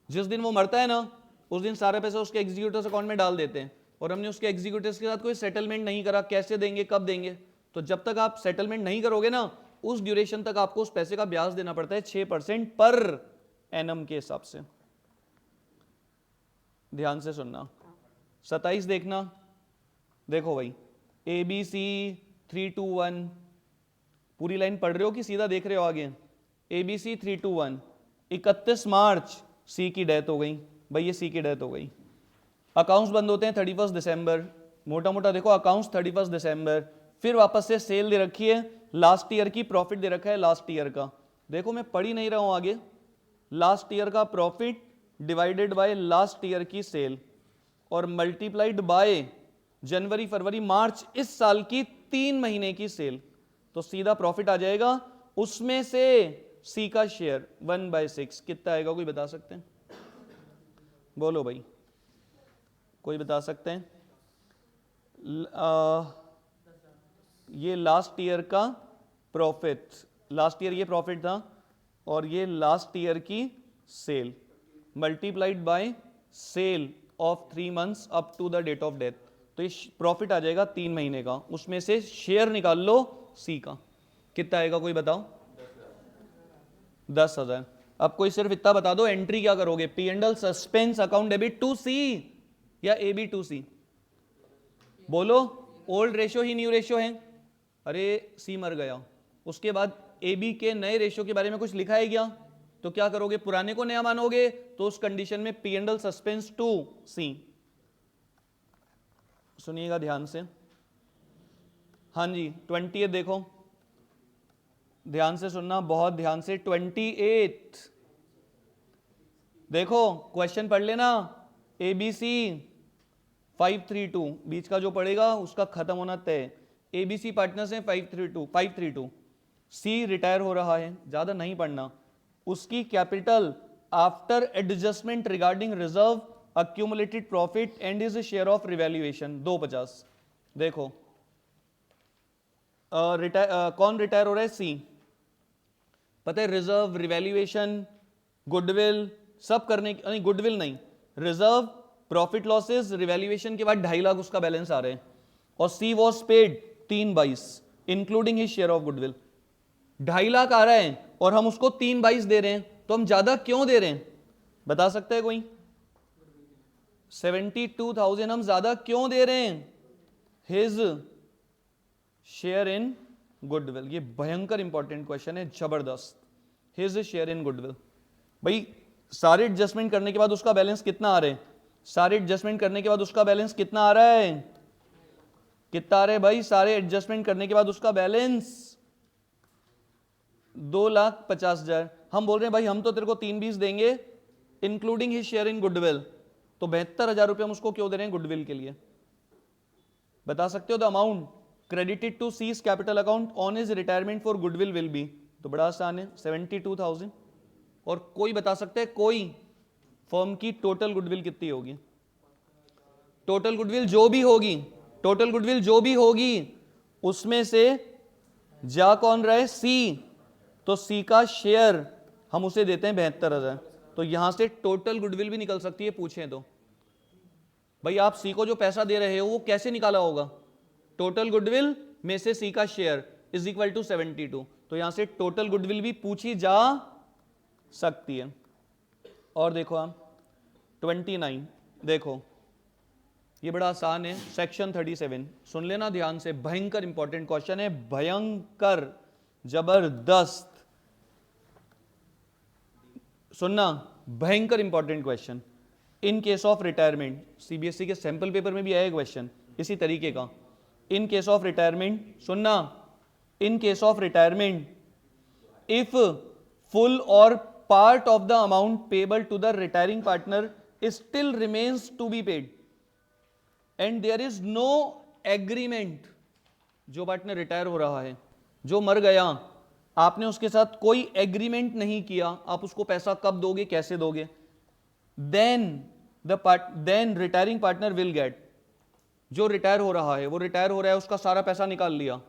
जिस दिन वो मरता है ना, उस दिन सारा पैसा उसके एग्जीक्यूटिव अकाउंट में डाल देते हैं, और हमने उसके एग्जीक्यूटिव्स के साथ कोई सेटलमेंट नहीं करा, कैसे देंगे कब देंगे, तो जब तक आप सेटलमेंट नहीं करोगे ना, उस ड्यूरेशन तक आपको उस पैसे का ब्याज देना पड़ता है 6% पर एनम के हिसाब से। ध्यान से सुनना, 27 देखना, देखो भाई ABC 321, पूरी लाइन पढ़ रहे हो कि सीधा देख रहे हो आगे, ABC 321, 31 मार्च सी की डेथ हो गई, भाई ये सी की डेथ हो गई, अकाउंट्स बंद होते हैं 31 दिसंबर, मोटा मोटा देखो अकाउंट्स 31 दिसंबर, फिर वापस से सेल दे रखी है, लास्ट ईयर की प्रॉफिट दे रखा है लास्ट ईयर का, देखो मैं पढ़ ही नहीं रहा हूं आगे, लास्ट ईयर का profit divided by last year की सेल और मल्टीप्लाइड बाय जनवरी फरवरी मार्च इस साल की 3 महीने की सेल, तो सीधा प्रॉफिट आ जाएगा, उसमें से सी का शेयर 1/6 कितना आएगा, कोई बता सकते हैं, बोलो भाई कोई बता सकते हैं। ये लास्ट ईयर का प्रॉफिट, लास्ट ईयर ये प्रॉफिट था, और ये लास्ट ईयर की sale multiplied by sale of 3 months up to the date of death, तो ये प्रॉफिट आ जाएगा 3 महीने का, उसमें से शेयर निकाल लो सी का, कितना आएगा कोई बताओ, 10,000। अब कोई सिर्फ इतना बता दो, एंट्री क्या करोगे, P and L suspense account debit to C या AB टू सी, बोलो, ओल्ड रेशियो ही न्यू रेशियो है, अरे सी मर गया, उसके बाद AB के नए रेशियो के बारे में कुछ लिखा है क्या, तो क्या करोगे, पुराने को नया मानोगे, तो उस कंडीशन में पी एंडल सस्पेंस टू सी। सुनिएगा ध्यान से, हाँ जी 28 देखो, ध्यान से सुनना, बहुत ध्यान से, 28 देखो, क्वेश्चन पढ़ लेना, ABC 532, बीच का जो पड़ेगा उसका खत्म होना तय, ABC पार्टनर्स हैं 532, सी रिटायर हो रहा है, ज्यादा नहीं पढ़ना, उसकी capital after adjustment regarding reserve accumulated profit and is share of revaluation 250। देखो कौन रिटायर हो रहा है, सी, पता है रिजर्व रिवैल्यूएशन गुडविल सब करने, नहीं गुडविल नहीं, रिजर्व प्रॉफिट लॉसेस रिवैल्यूएशन के बाद 2.5 लाख उसका बैलेंस आ रहे हैं, और C was paid 3/22 including his share of goodwill, 2.5 lakh आ रहा है और हम उसको 3/22 दे रहे हैं, तो हम ज्यादा क्यों दे रहे हैं बता सकता है कोई, 72,000 हम ज्यादा क्यों दे रहे हैं, हिज शेयर इन गुडविल, ये भयंकर इंपॉर्टेंट क्वेश्चन है, जबरदस्त, हिज शेयर इन गुडविल, भाई सारे एडजस्टमेंट करने के बाद उसका बैलेंस कितना आ रहा है, सारे एडजस्टमेंट करने के बाद उसका बैलेंस कितना आ रहा है, कितना आ रहा है भाई, सारे एडजस्टमेंट करने के बाद उसका बैलेंस 2,50,000, हम बोल रहे हैं भाई हम तो तेरे को 3/20 देंगे इंक्लूडिंग हिज शेयर इन गुडविल, तो 72,000 रुपये हम उसको क्यों दे रहे हैं गुडविल के लिए, बता सकते हो the amount credited to C's capital account on his retirement for goodwill will be, तो बड़ा आसान है 72,000, और कोई बता सकते हैं, कोई फर्म की टोटल गुडविल कितनी होगी, टोटल गुडविल जो भी होगी, टोटल गुडविल जो भी होगी उसमें से जा कौन रहा है, सी, तो सी का शेयर हम उसे देते हैं 72,000। तो यहां से टोटल गुडविल भी निकल सकती है, पूछें तो। भाई आप सी को जो पैसा दे रहे हो वो कैसे निकाला होगा? टोटल गुडविल में से सी का शेयर इज इक्वल टू 72। तो यहां से टोटल गुडविल भी पूछी जा सकती है। और देखो आप 29, देखो ये बड़ा आसान है, सेक्शन 37 सुन लेना ध्यान से, भयंकर इंपॉर्टेंट क्वेश्चन है, भयंकर जबरदस्त, सुनना, भयंकर important question. In case of retirement, CBSE के सैंपल पेपर में भी आया क्वेश्चन इसी तरीके का। इन केस ऑफ रिटायरमेंट, सुनना, in case of retirement, if full or part of the amount payable to the retiring partner still remains to be paid and there is no agreement, जो partner retire हो रहा है, जो मर गया, आपने उसके साथ कोई एग्रीमेंट नहीं किया, आप उसको पैसा कब दोगे, कैसे दोगे, then retiring partner will get, जो रिटायर हो रहा है, वो रिटायर हो रहा है, उसका सारा पैसा निकाल लिया,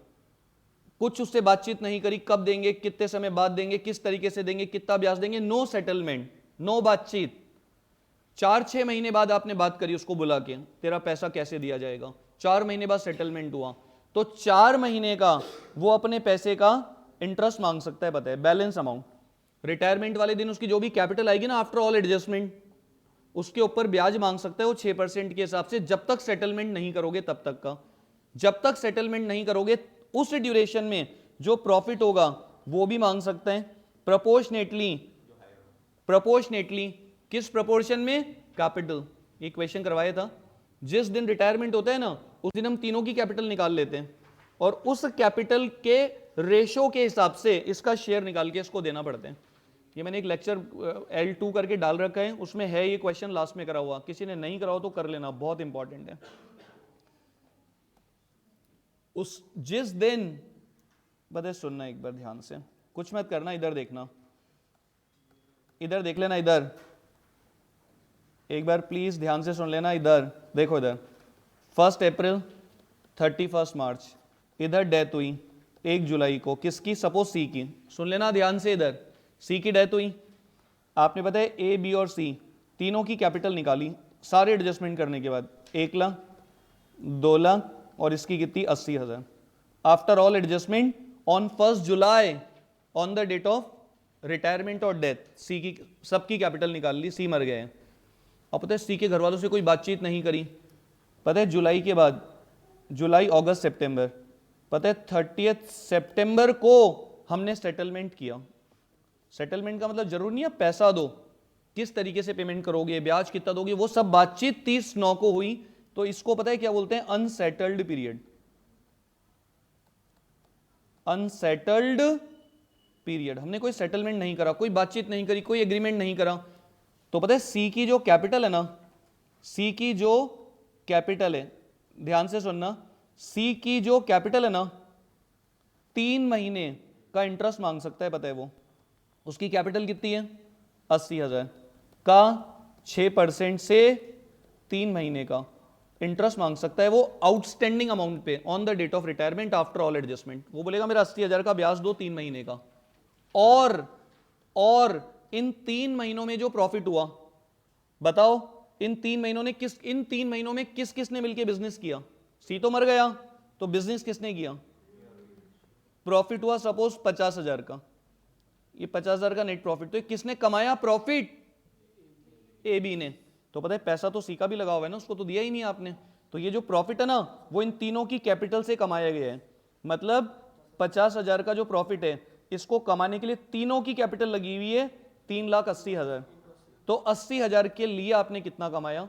कुछ उससे बातचीत नहीं करी, कब देंगे, कितने समय बाद देंगे, किस तरीके से देंगे, कितना ब्याज देंगे, नो सेटलमेंट, नो बातचीत। 4-6 महीने बाद आपने बात करी उसको बुला के, तेरा पैसा कैसे दिया जाएगा, 4 महीने बाद सेटलमेंट हुआ, तो 4 महीने का वो अपने पैसे का इंटरेस्ट मांग सकता है, पता है, बैलेंस अमाउंट। रिटायरमेंट वाले दिन उसकी जो भी कैपिटल आएगी ना आफ्टर ऑल एडजस्टमेंट, उसके ऊपर ब्याज मांग सकता है वो 6% के हिसाब से, जब तक सेटलमेंट नहीं करोगे तब तक का। जब तक सेटलमेंट नहीं करोगे उस ड्यूरेशन में जो प्रॉफिट होगा वो भी मांग सकते हैं, प्रोपोर्शनेटली किस प्रोपोर्शन में, कैपिटल। ये क्वेश्चन करवाया था, जिस दिन रिटायरमेंट होता है ना उस दिन हम तीनों की कैपिटल निकाल लेते हैं और उस कैपिटल के रेशो के हिसाब से इसका शेयर निकाल के इसको देना पड़ता है। ये मैंने एक लेक्चर L2 करके डाल रखा है, उसमें है ये क्वेश्चन लास्ट में करा हुआ, किसी ने नहीं करा हो तो कर लेना, बहुत इंपॉर्टेंट है। उस जिस दिन, बता सुनना एक बार ध्यान से, कुछ मत करना, इधर देखना, इधर देख लेना, इधर एक बार प्लीज ध्यान से सुन लेना, इधर देखो, इधर 1 अप्रैल 31 मार्च, इधर डेथ हुई 1 जुलाई को, किसकी, सपोज सी की, सुन लेना ध्यान से, इधर सी की डेथ हुई, आपने पता है ए बी और सी तीनों की कैपिटल निकाली सारे एडजस्टमेंट करने के बाद, 1 लाख, 2 लाख और इसकी कितनी, 80,000। After all adjustment on 1 July on the date of retirement और डेथ, सी की सबकी कैपिटल निकाल ली, सी मर गए। और पता है सी के घर वालों से कोई बातचीत नहीं करी, पता है जुलाई के बाद, जुलाई अगस्त सितंबर, पता है 30 सितंबर को हमने सेटलमेंट किया। सेटलमेंट का मतलब जरूर नहीं है पैसा दो, किस तरीके से पेमेंट करोगे, ब्याज कितना दोगे, वो सब बातचीत 30/9 को हुई। तो इसको पता है क्या बोलते हैं, अनसेटल्ड पीरियड, अनसेटल्ड पीरियड। हमने कोई सेटलमेंट नहीं करा, कोई बातचीत नहीं करी, कोई एग्रीमेंट नहीं करा। तो पता है सी की जो कैपिटल है ना, सी की जो कैपिटल है, ध्यान से सुनना, सी की जो कैपिटल है ना 3 महीने का इंटरेस्ट मांग सकता है, पता है वो, उसकी कैपिटल कितनी है, 80,000 का 6% से 3 महीने का इंटरेस्ट मांग सकता है वो outstanding amount pay on the date of retirement after all adjustment. वो बोलेगा मेरा 80,000 का ब्याज दो 3 महीने का, और इन 3 महीनों में जो प्रॉफिट हुआ, बताओ इन 3 महीनों ने इन 3 महीनों में किस किसने मिलकर बिजनेस किया, सी तो मर गया, तो बिजनेस किसने किया, प्रॉफिट हुआ सपोज 50,000 का, ये 50,000 का नेट प्रॉफिट, तो किसने कमाया प्रॉफिट, ए बी ने। तो पता है पैसा तो सी का भी लगा हुआ है ना, उसको तो दिया ही नहीं आपने, तो ये जो प्रॉफिट है ना वो इन तीनों की कैपिटल से कमाया गया है। मतलब 50,000 का जो प्रॉफिट है इसको कमाने के लिए तीनों की कैपिटल लगी हुई है 3,80,000, तो 80,000 के लिए आपने कितना कमाया,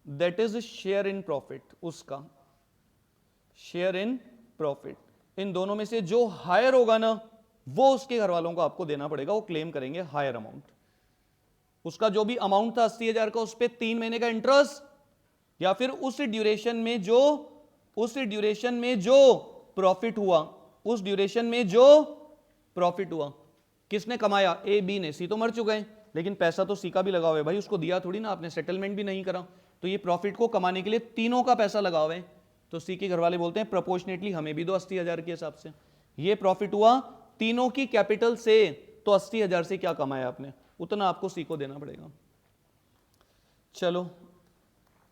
that is share in profit, उसका शेयर इन प्रॉफिट। इन दोनों में से जो हायर होगा ना वो उसके घर वालों को आपको देना पड़ेगा, वो क्लेम करेंगे हायर अमाउंट। उसका जो भी अमाउंट था 80,000 का, उस पर 3 महीने का इंटरेस्ट, या फिर उस ड्यूरेशन में जो प्रॉफिट हुआ, उस ड्यूरेशन में जो प्रॉफिट हुआ किसने कमाया, ए बी ने। सी तो मर चुका है लेकिन पैसा तो सी का भी लगा हुआ है भाई, उसको दिया थोड़ी ना आपने, सेटलमेंट भी नहीं करा, तो ये प्रॉफिट को कमाने के लिए तीनों का पैसा लगा हुआ है। तो सी के घर वाले बोलते हैं प्रोपोर्शनेटली हमें भी दो 80,000 के हिसाब से। ये प्रॉफिट हुआ तीनों की कैपिटल से, तो 80,000 से क्या कमाया आपने, उतना आपको सी को देना पड़ेगा। चलो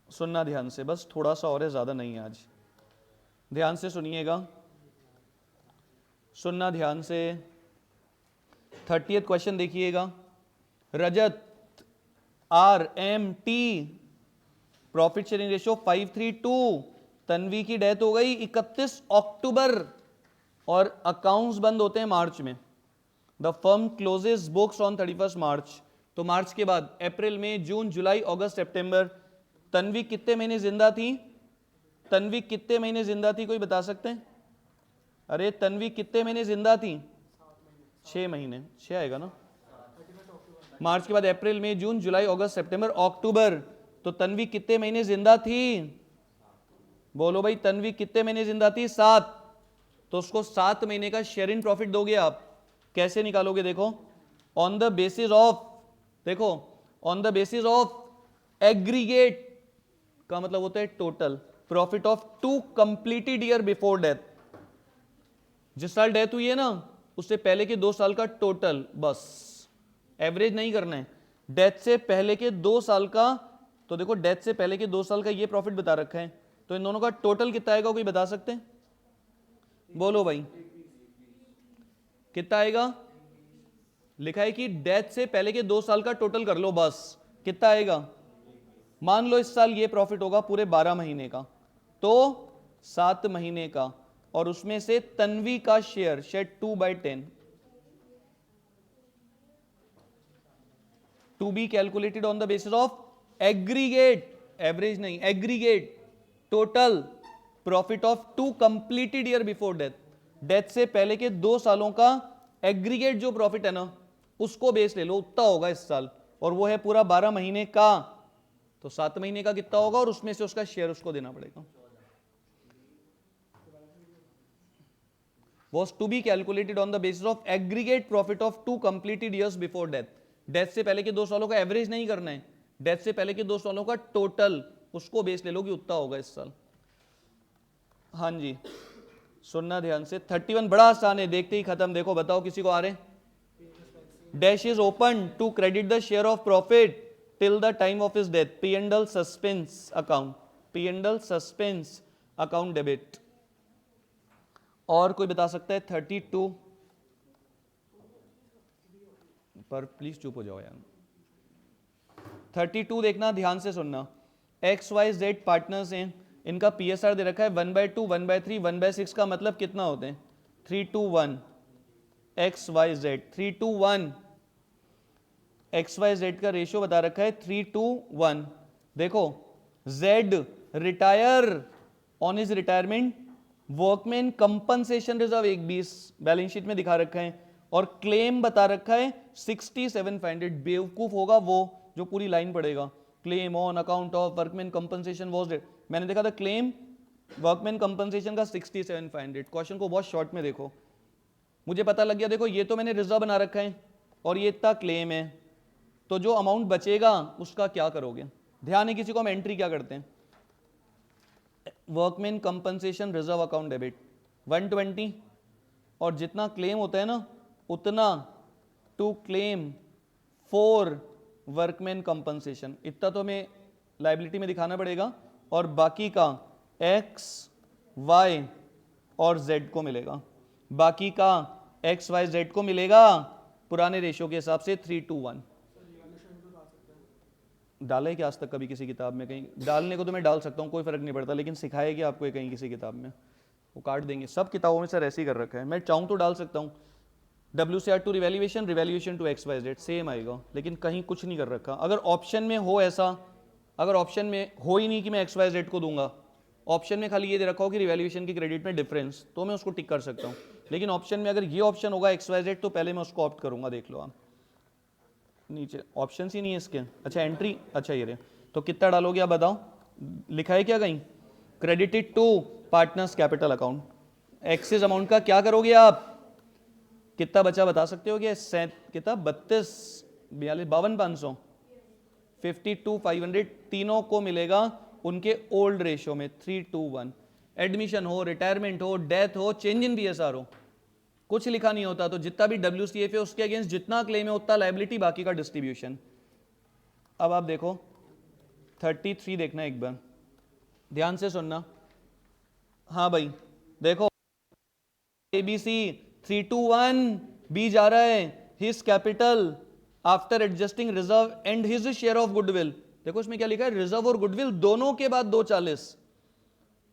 सुनना ध्यान से, बस थोड़ा सा और है, ज़्यादा नहीं है आज, ध्यान से सुनिएगा, सुनना ध्यान से। 30th क्वेश्चन देखिएगा। रजत RMT profit sharing ratio 532, Tanvi की डेथ हो गई 31 अक्टूबर और अकाउंट्स बंद होते हैं मार्च में। The firm closes books on 31 March, तो मार्च के बाद अप्रैल मई जून जुलाई अगस्त सितंबर, तन्वी कितने महीने जिंदा थी, तन्वी कितने महीने जिंदा थी, कोई बता सकते हैं? अरे तन्वी कितने महीने जिंदा थी? 6 महीने, 6 आएगा ना। मार्च के बाद अप्रैल मई जून जुलाई अगस्त सितंबर अक्टूबर, तो तन्वी कितने महीने जिंदा थी? बोलो भाई, तन्वी कितने महीने जिंदा थी? 7। तो उसको 7 महीने का शेयर इन प्रॉफिट दोगे आप। कैसे निकालोगे? देखो, ऑन द बेसिस ऑफ, देखो on the basis of aggregate का मतलब होता है टोटल प्रॉफिट ऑफ 2 कंप्लीटेड ईयर बिफोर डेथ। जिस साल डेथ हुई है ना, उससे पहले के 2 साल का टोटल, बस एवरेज नहीं करना है। डेथ से पहले के 2 साल का, तो देखो डेथ से पहले के 2 साल का ये प्रॉफिट बता रखा है, तो इन दोनों का टोटल कितना आएगा, कोई बता सकते हैं? बोलो भाई, कितना आएगा? लिखा है कि डेथ से पहले के 2 साल का टोटल कर लो, बस कितना आएगा? मान लो इस साल ये प्रॉफिट होगा पूरे 12 महीने का, तो 7 महीने का, और उसमें से तन्वी का share 2/10 to be calculated on the basis of aggregate, average नहीं, एग्रीगेट टोटल प्रॉफिट ऑफ 2 completed year before death. Death से पहले के 2 सालों का एग्रीगेट जो प्रॉफिट है ना, उसको बेस ले लो, उतना होगा इस साल, और वो है पूरा 12 महीने का, तो 7 महीने का कितना होगा, और उसमें से उसका शेयर उसको देना पड़ेगा। Was to be calculated on the basis of aggregate profit of 2 completed years before death। Death से पहले के 2 सालों का एवरेज नहीं करना है, डेथ से पहले के 2 सालों का टोटल, उसको बेस ले लो कि उतना होगा इस साल। हाँ जी, सुनना ध्यान से। 31 बड़ा आसान है, देखते ही खत्म। देखो बताओ, किसी को आ रहे? Dash is open to credit the share of profit till the time of his death, P&L suspense account, P&L suspense account debit. और कोई बता सकता है? 32 पर प्लीज चुप हो जाओ यार। 32 देखना, ध्यान से सुनना। XYZ पार्टनर्स हैं, इनका PSR दे रखा है 1/2, 1/3, 1/6 का मतलब कितना होते हैं? 3:1। XYZ 3:1, XYZ का रेशियो बता रखा है 3:1। देखो Z retire on his retirement, workman compensation reserve 1:20 balance sheet में दिखा रखा है, और क्लेम बता रखा है 67,500। बेवकूफ होगा वो जो पूरी लाइन पढ़ेगा, claim on account of workman compensation was dead. मैंने देखा था क्लेम वर्कमैन कंपनसेशन का 67,500। क्वेश्चन को बहुत शॉर्ट में देखो, मुझे पता लग गया। देखो ये तो मैंने रिजर्व बना रखा है और ये इतना क्लेम है, तो जो अमाउंट बचेगा उसका क्या करोगे? ध्यान है किसी को? हम एंट्री क्या करते हैं? Workman compensation reserve account debit 120, और जितना क्लेम होता है ना उतना to claim for workman compensation, इतना तो हमें लायबिलिटी में दिखाना पड़ेगा, और बाकी का एक्स वाई और जेड को मिलेगा, बाकी का एक्स वाई जेड को मिलेगा पुराने रेशियो के हिसाब से 3:1। डाला है क्या आज तक कभी किसी किताब में? कहीं डालने को तो मैं डाल सकता हूँ, कोई फर्क नहीं पड़ता, लेकिन सिखाया क्या आपको कहीं किसी किताब में? वो काट देंगे। सब किताबों में सर ऐसे ही कर रखा है। मैं चाहूँ तो डाल सकता हूँ WCR to revaluation, revaluation to XYZ, same आएगा, लेकिन कहीं कुछ नहीं कर रखा। अगर ऑप्शन में हो ऐसा, अगर ऑप्शन में हो ही नहीं कि मैं XYZ को दूंगा, ऑप्शन में खाली ये दे रखा हो कि रिवैल्यूएशन की क्रेडिट में डिफरेंस, तो मैं उसको टिक कर सकता हूँ। लेकिन ऑप्शन में अगर ये ऑप्शन होगा XYZ, तो पहले मैं उसको ऑप्ट करूंगा। देख लो आप नीचे, ऑप्शन ही नहीं है इसके। अच्छा एंट्री, अच्छा ये रहे, तो कितना डालोगे आप बताओ? लिखा है क्या कहीं? Credited to partners capital account. Excess amount का क्या करोगे आप? कितना बचा बता सकते हो क्या? कितना? 32, 42, 52,500, 52,500 तीनों को मिलेगा उनके ओल्ड रेशियो में 3:1। एडमिशन हो, रिटायरमेंट हो, डेथ हो, चेंज इन PSR हो, कुछ लिखा नहीं होता, तो जितना भी WCF है उसके अगेंस्ट जितना क्लेम है उतना लायबिलिटी, बाकी का डिस्ट्रीब्यूशन। अब आप देखो 33 देखना एक बार, ध्यान से सुनना। हाँ भाई देखो, ABC 321 बी जा रहा है, his capital after adjusting reserve and his share of goodwill. देखो इसमें क्या लिखा है, रिजर्व और गुडविल दोनों के बाद 240।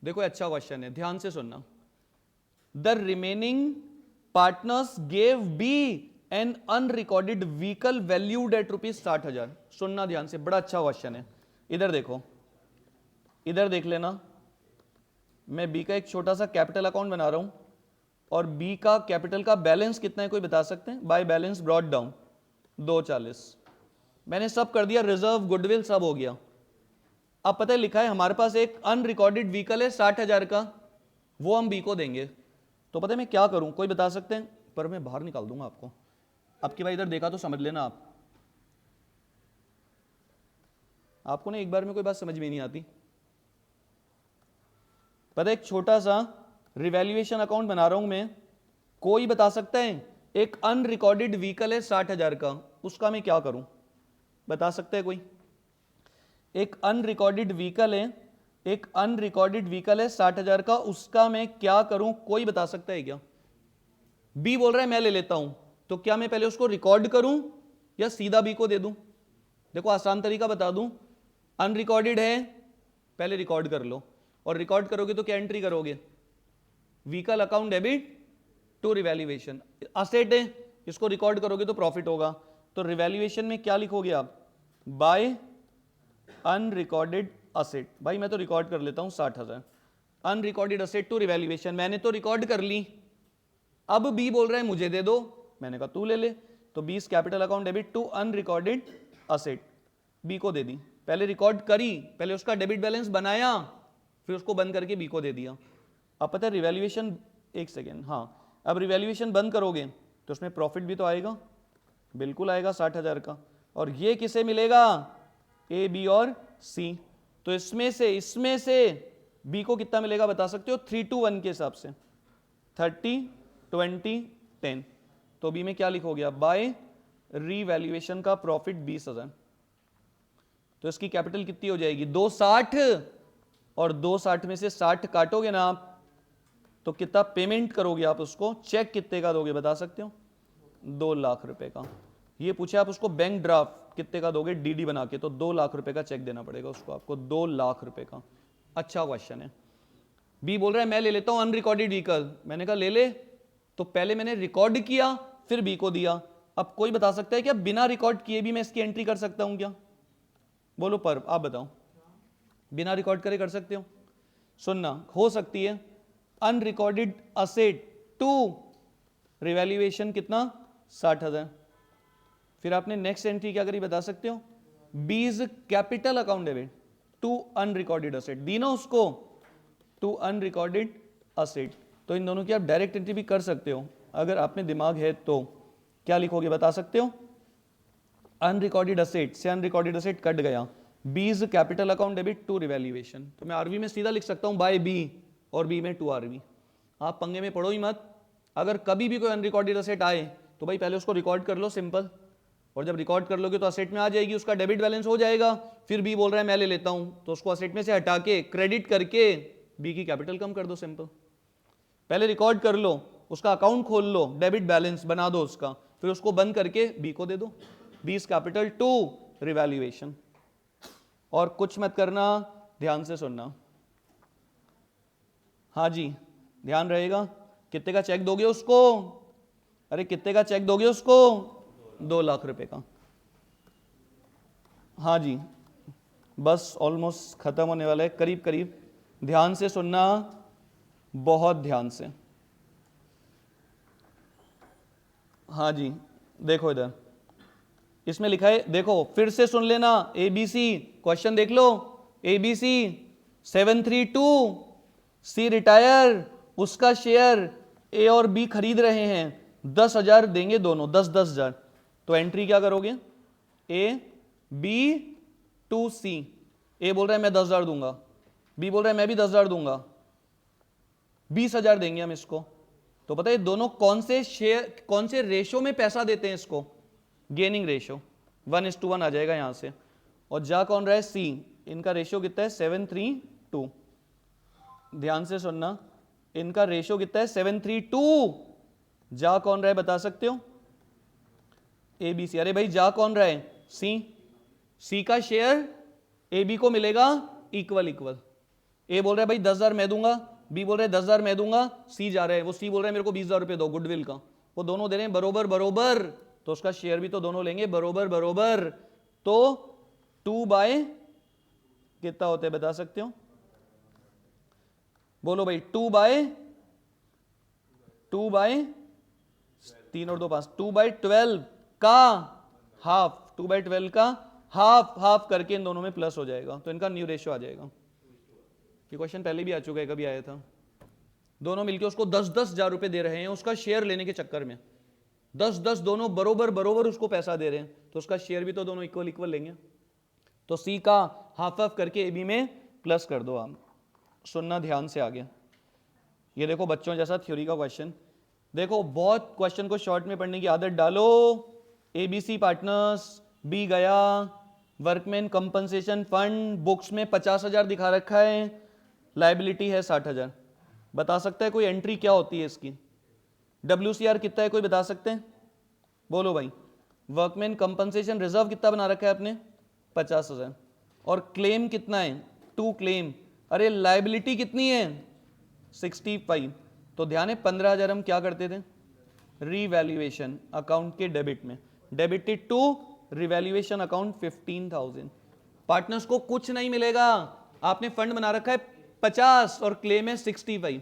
देखो अच्छा क्वेश्चन है, ध्यान से सुनना। The remaining partners gave B an unrecorded vehicle valued at ₹60,000। सुनना ध्यान से, बड़ा अच्छा क्वेश्चन है। इधर देखो, इधर देख लेना, मैं बी का एक छोटा सा कैपिटल अकाउंट बना रहा हूं और बी का कैपिटल का बैलेंस कितना है कोई बता सकते हैं? By balance brought down 240। मैंने सब कर दिया, रिजर्व गुडविल सब हो गया। अब पता है लिखा है हमारे पास एक अनरिकॉर्डेड व्हीकल है 60,000 का, वो हम बी को देंगे। तो पता है मैं क्या करूं, कोई बता सकते हैं? पर मैं बाहर निकाल दूंगा आपको। अब की बार इधर देखा तो समझ लेना आप, आपको ना एक बार में कोई बात समझ में नहीं आती। पता है एक छोटा सा रिवैल्यूएशन अकाउंट बना रहा हूं मैं, कोई बता सकता है? एक अनरिकॉर्डेड व्हीकल है 60,000 का, उसका मैं क्या करूं? बता सकता है कोई? एक अनरिकॉर्डेड व्हीकल है, एक अनरिकॉर्डेड व्हीकल है 60,000 का, उसका मैं क्या करूं? कोई बता सकता है क्या? बी बोल रहा है मैं ले लेता हूं, तो क्या मैं पहले उसको रिकॉर्ड करूं या सीधा बी को दे दूं? देखो आसान तरीका बता दूं, अनरिकॉर्डेड है पहले रिकॉर्ड कर लो, और रिकॉर्ड करोगे तो क्या एंट्री करोगे? Vehicle account debit to revaluation. Asset है, इसको रिकॉर्ड करोगे तो प्रॉफिट होगा, तो रिवैल्यूएशन में क्या लिखोगे आप? By unrecorded asset. भाई मैं तो रिकॉर्ड कर लेता हूं 60,000, अनरिकॉर्डेड असेट टू रिवैल्यूएशन, मैंने तो रिकॉर्ड कर ली। अब बी बोल रहा है मुझे दे दो, मैंने कहा तू ले ले, तो 20 capital account debit to unrecorded asset, B को दे दी। पहले रिकॉर्ड करी, पहले उसका डेबिट बैलेंस बनाया, फिर उसको बंद करके बी को दे दिया। अब पता है रिवैल्यूएशन, एक सेकेंड, हाँ अब रिवैल्यूएशन बंद करोगे तो उसमें प्रॉफिट भी तो आएगा, बिल्कुल आएगा 60,000 का, और ये किसे मिलेगा? ए, बी और सी। तो इसमें से बी को कितना मिलेगा बता सकते हो? 3:1 के हिसाब से 30, 20, 10। तो बी में क्या लिखोगे आप? बाय रीवैल्यूएशन का प्रॉफिट 20,000। तो इसकी कैपिटल कितनी हो जाएगी? 260, और 260 में से 60 काटोगे ना आप तो कितना पेमेंट करोगे आप उसको? चेक कितने का दोगे बता सकते हो? 2 लाख रुपए का। ये पूछे आप उसको बैंक ड्राफ्ट कितने का दोगे डीडी बना के, तो 2 लाख रुपए का चेक देना पड़ेगा उसको, आपको 2 लाख रुपए का। अच्छा क्वेश्चन है। बी बोल रहा है मैं ले लेता हूं अनरिकॉर्डेड व्हीकल, मैंने कहा ले ले, तो पहले मैंने रिकॉर्ड किया फिर बी को दिया। अब कोई बता सकता है क्या बिना रिकॉर्ड किए भी मैं इसकी एंट्री कर सकता हूं क्या? बोलो पर, आप बताओ, बिना रिकॉर्ड करे कर सकते हो? सुनना, हो सकती है। अनरिकॉर्डेड असेट टू रिवैल्यूएशन कितना? 60,000। फिर आपने नेक्स्ट एंट्री क्या करी बता सकते हो? B's capital account debit to unrecorded asset, दी ना उसको, टू अनरिकॉर्डेड असेट। तो इन दोनों की आप डायरेक्ट एंट्री भी कर सकते हो अगर आप में दिमाग है तो। क्या लिखोगे बता सकते हो? अनरिकॉर्डेड असेट से अनरिकॉर्डेड असेट कट गया, B's capital account debit to revaluation. तो मैं आरवी में सीधा लिख सकता हूं बाय बी, और बी में टू आरवी। आप पंगे में पड़ो ही मत, अगर कभी भी कोई अनरिकॉर्डेड असेट आए तो भाई पहले उसको रिकॉर्ड कर लो, सिंपल, और जब रिकॉर्ड कर लोगे तो असेट में आ जाएगी, उसका डेबिट बैलेंस हो जाएगा। फिर बी बोल रहा है मैं ले लेता हूं, तो उसको असेट में से हटा के क्रेडिट करके बी की कैपिटल कम कर दो, सिंपल। पहले रिकॉर्ड कर लो, उसका अकाउंट खोल लो, डेबिट बैलेंस बना दो उसका, फिर उसको बंद करके बी को दे दो, बीस कैपिटल टू रिवैल्यूएशन। और कुछ मत करना, ध्यान से सुनना। हाँ जी, ध्यान रहेगा। कितने का चेक दोगे उसको? अरे कितने का चेक दोगे उसको? 2 लाख रुपए का। हाँ जी, बस ऑलमोस्ट खत्म होने वाला है, करीब करीब। ध्यान से सुनना, बहुत ध्यान से। हाँ जी, देखो इधर इसमें लिखा है, देखो फिर से सुन लेना, एबीसी क्वेश्चन देख लो। एबीसी 732 सी रिटायर, उसका शेयर ए और बी खरीद रहे हैं, 10,000 देंगे दोनों, 10,000। तो एंट्री क्या करोगे? ए बी टू सी। ए बोल रहा है मैं 10,000 दूंगा, बी बोल रहा है मैं भी 10,000 दूंगा, 20,000 देंगे हम इसको। तो पता है दोनों कौन से रेशो में पैसा देते हैं इसको, गेनिंग रेशो 1:1 आ जाएगा यहां से। और जा कौन रहा है, सी, इनका रेशियो कितना है 7:3:2। ध्यान से सुनना, इनका रेशियो कितना है 7:3:2। जा कौन रहा है बता सकते हो, ए बी सी। अरे भाई जा कौन रहा है, सी। सी का शेयर ए बी को मिलेगा इक्वल इक्वल। ए बोल रहा है भाई 10,000 मैं दूंगा, बी बोल रहा है 10,000 मैं दूंगा, सी जा रहा है, वो सी बोल रहा है मेरे को 20,000 रुपए दो गुडविल का, वो दोनों दे रहे हैं बरोबर बरोबर, तो उसका शेयर भी तो दोनों लेंगे बरोबर बरोबर। तो 2 बाय कितना होता है बता सकते हो, बोलो भाई 2 बाय 3 और 2 5, 2/12 का हाफ, 2/12 का हाफ, हाफ करके इन दोनों में प्लस हो जाएगा, तो इनका न्यू रेशियो आ जाएगा। ये क्वेश्चन पहले भी आ चुका है, कभी आया था। दोनों मिलके उसको 10-10 हजार रुपए दे रहे हैं उसका शेयर लेने के चक्कर में, 10-10 दोनों बरोबर बरोबर उसको पैसा दे रहे हैं, तो उसका शेयर भी तो दोनों इक्वल इक्वल लेंगे। तो सी का हाफ हाफ करके ए बी में प्लस कर दो आप। सुनना ध्यान से आगे, ये देखो बच्चों जैसा थ्योरी का क्वेश्चन, देखो बहुत क्वेश्चन को शॉर्ट में पढ़ने की आदत डालो। एबीसी पार्टनर्स, बी गया, वर्कमैन कंपनसेशन फंड, बुक्स में 50,000 दिखा रखा है, लाइबिलिटी है 60,000। बता सकता है कोई एंट्री क्या होती है इसकी, WCR कितना है कोई बता सकते हैं, बोलो भाई। वर्कमैन कंपनसेशन रिजर्व कितना बना रखा है आपने 50,000, और क्लेम कितना है 2 क्लेम, अरे लाइबिलिटी कितनी है 65। तो ध्यान है 15,000 हम क्या करते थे, रीवैल्यूएशन अकाउंट के डेबिट में, debited to revaluation account 15,000। Partners को कुछ नहीं मिलेगा, आपने फंड बना रखा है 50 और क्लेम है 65,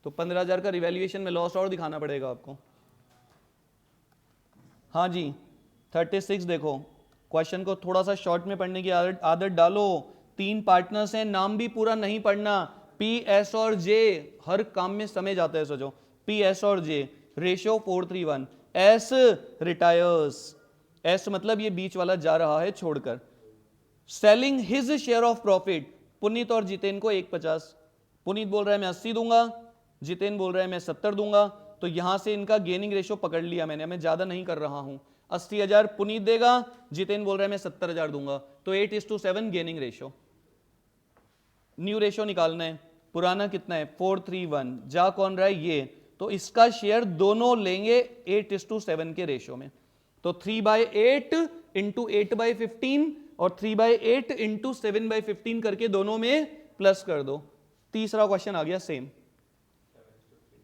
तो 15,000 का रिवैल्यूएशन में लॉस और दिखाना पड़ेगा आपको। हाँ जी 36 देखो, क्वेश्चन को थोड़ा सा शॉर्ट में पढ़ने की आदत डालो। 3 पार्टनर्स हैं, नाम भी पूरा नहीं पढ़ना, पी एस और जे, हर काम में समय जाता है सोचो, पी एस और जे, रेशियो 4:3:1, एस रिटायर्स, एस मतलब ये बीच वाला जा रहा है छोड़कर, selling his share of profit, Puneet और जितेन को 150, पुनीत बोल रहा है मैं 80 दूंगा, जितेन बोल रहा है मैं 70 दूंगा, तो यहां से इनका गेनिंग रेशियो पकड़ लिया मैंने, मैं ज्यादा नहीं कर रहा हूं, 80,000 पुनीत देगा, जितेन बोल रहा है मैं 70,000 दूंगा, तो 8:7 गेनिंग रेशियो। न्यू रेशियो निकालना है, पुराना कितना है 4:3:1, जा कौन रहा है ये, तो इसका शेयर दोनों लेंगे 8:7 के रेशियो में, तो 3/8 इंटू 8/15 और 3/8 इंटू 7/15 करके दोनों में प्लस कर दो। तीसरा क्वेश्चन आ गया सेम,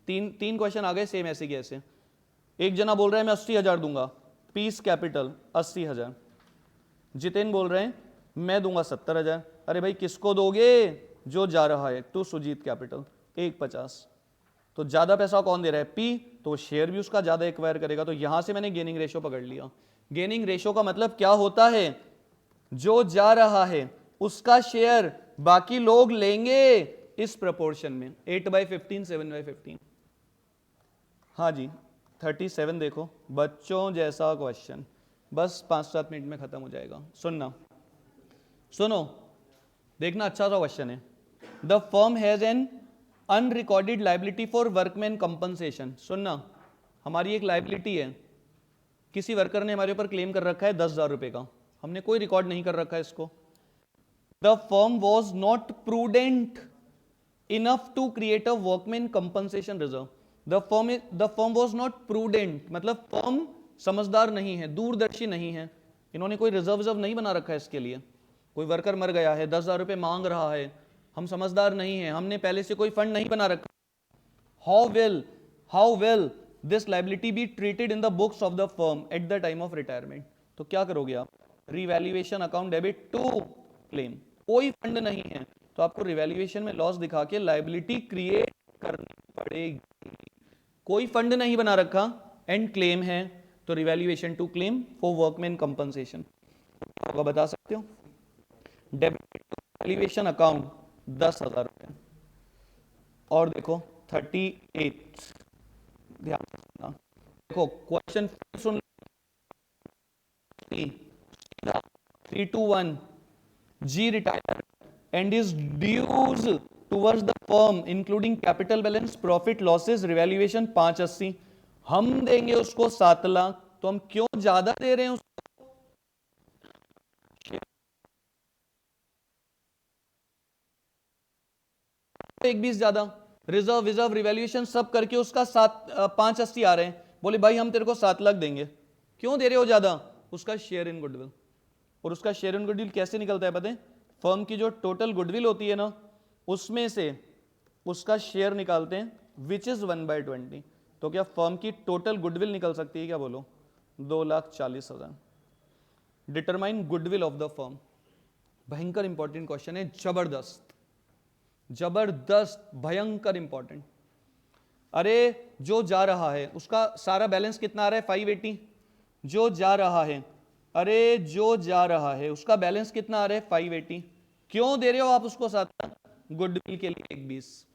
तीन क्वेश्चन आ गए सेम ऐसे के ऐसे। एक जना बोल रहा है मैं 80,000 दूंगा, पीस कैपिटल 80,000, जितेन बोल रहे हैं मैं दूंगा 70,000, अरे भाई किसको दोगे, जो जा रहा है टू सुजीत कैपिटल 150, तो ज्यादा पैसा कौन दे रहा है पी, तो शेयर भी उसका ज्यादा एक्वायर करेगा, तो यहां से मैंने गेनिंग रेशियो पकड़ लिया। गेनिंग रेशियो का मतलब क्या होता है, जो जा रहा है उसका शेयर बाकी लोग लेंगे इस प्रपोर्शन में, 8/15 7/15। हाँ जी 37 देखो, बच्चों जैसा क्वेश्चन, बस 5-7 मिनट में खत्म हो जाएगा। सुनो देखना, अच्छा सा क्वेश्चन है। The firm has an unrecorded liability for workman compensation. सुनना, हमारी एक लाइबिलिटी है, किसी वर्कर ने हमारे ऊपर क्लेम कर रखा है 10,000 रुपए का, हमने कोई रिकॉर्ड नहीं कर रखा है इसको। The firm was not prudent enough to create a workman compensation reserve. The firm was not prudent मतलब फर्म समझदार नहीं है, दूरदर्शी नहीं है, इन्होंने कोई रिजर्व नहीं बना रखा है इसके लिए। कोई वर्कर मर गया है, 10,000 रुपए मांग रहा है, हम समझदार नहीं है, हमने पहले से कोई फंड नहीं बना रखा। How will this liability be treated in the books of the firm at the time of retirement. तो क्या करोगे आप, revaluation account debit to claim, कोई फंड नहीं है तो आपको रिवैल्यूएशन में लॉस दिखा के लाइबिलिटी क्रिएट करनी पड़ेगी। कोई फंड नहीं बना रखा एंड क्लेम है, तो revaluation to claim for workman compensation होगा, बता सकते हो। डेबिट वैल्यूएशन अकाउंट 10,000 रुपए। और देखो 38, ध्यान से सुनना, देखो क्वेश्चन सुन, 3:1 G retire and is dues towards the firm including capital balance, profit, losses, revaluation 580, हम देंगे उसको 7 लाख। तो हम क्यों ज्यादा दे रहे हैं उसको? एक 20 ज्यादा, रिजर्व विजर्व रिवैल्यूएशन सब करके उसका 580 आ रहे हैं। बोले भाई हम तेरे को 7 लाख देंगे। क्यों दे रहे हो ज्यादा? उसका शेयर इन गुडविल। और उसका शेयर इन गुडविल कैसे निकलता है पता है? फर्म की जो टोटल गुडविल होती है ना, उसमें से उसका शेयर निकालते हैं, विच इज 1/20। तो क्या फर्म की टोटल गुडविल निकल सकती है क्या? बोलो 2,40,000। Determine goodwill of the firm. भयंकर इंपॉर्टेंट क्वेश्चन है, जबरदस्त जबरदस्त भयंकर इंपॉर्टेंट। अरे जो जा रहा है उसका सारा बैलेंस कितना आ रहा है? 580। जो जा रहा है, अरे जो जा रहा है उसका बैलेंस कितना आ रहा है? 580। क्यों दे रहे हो आप उसको 7? गुडविल के लिए 120।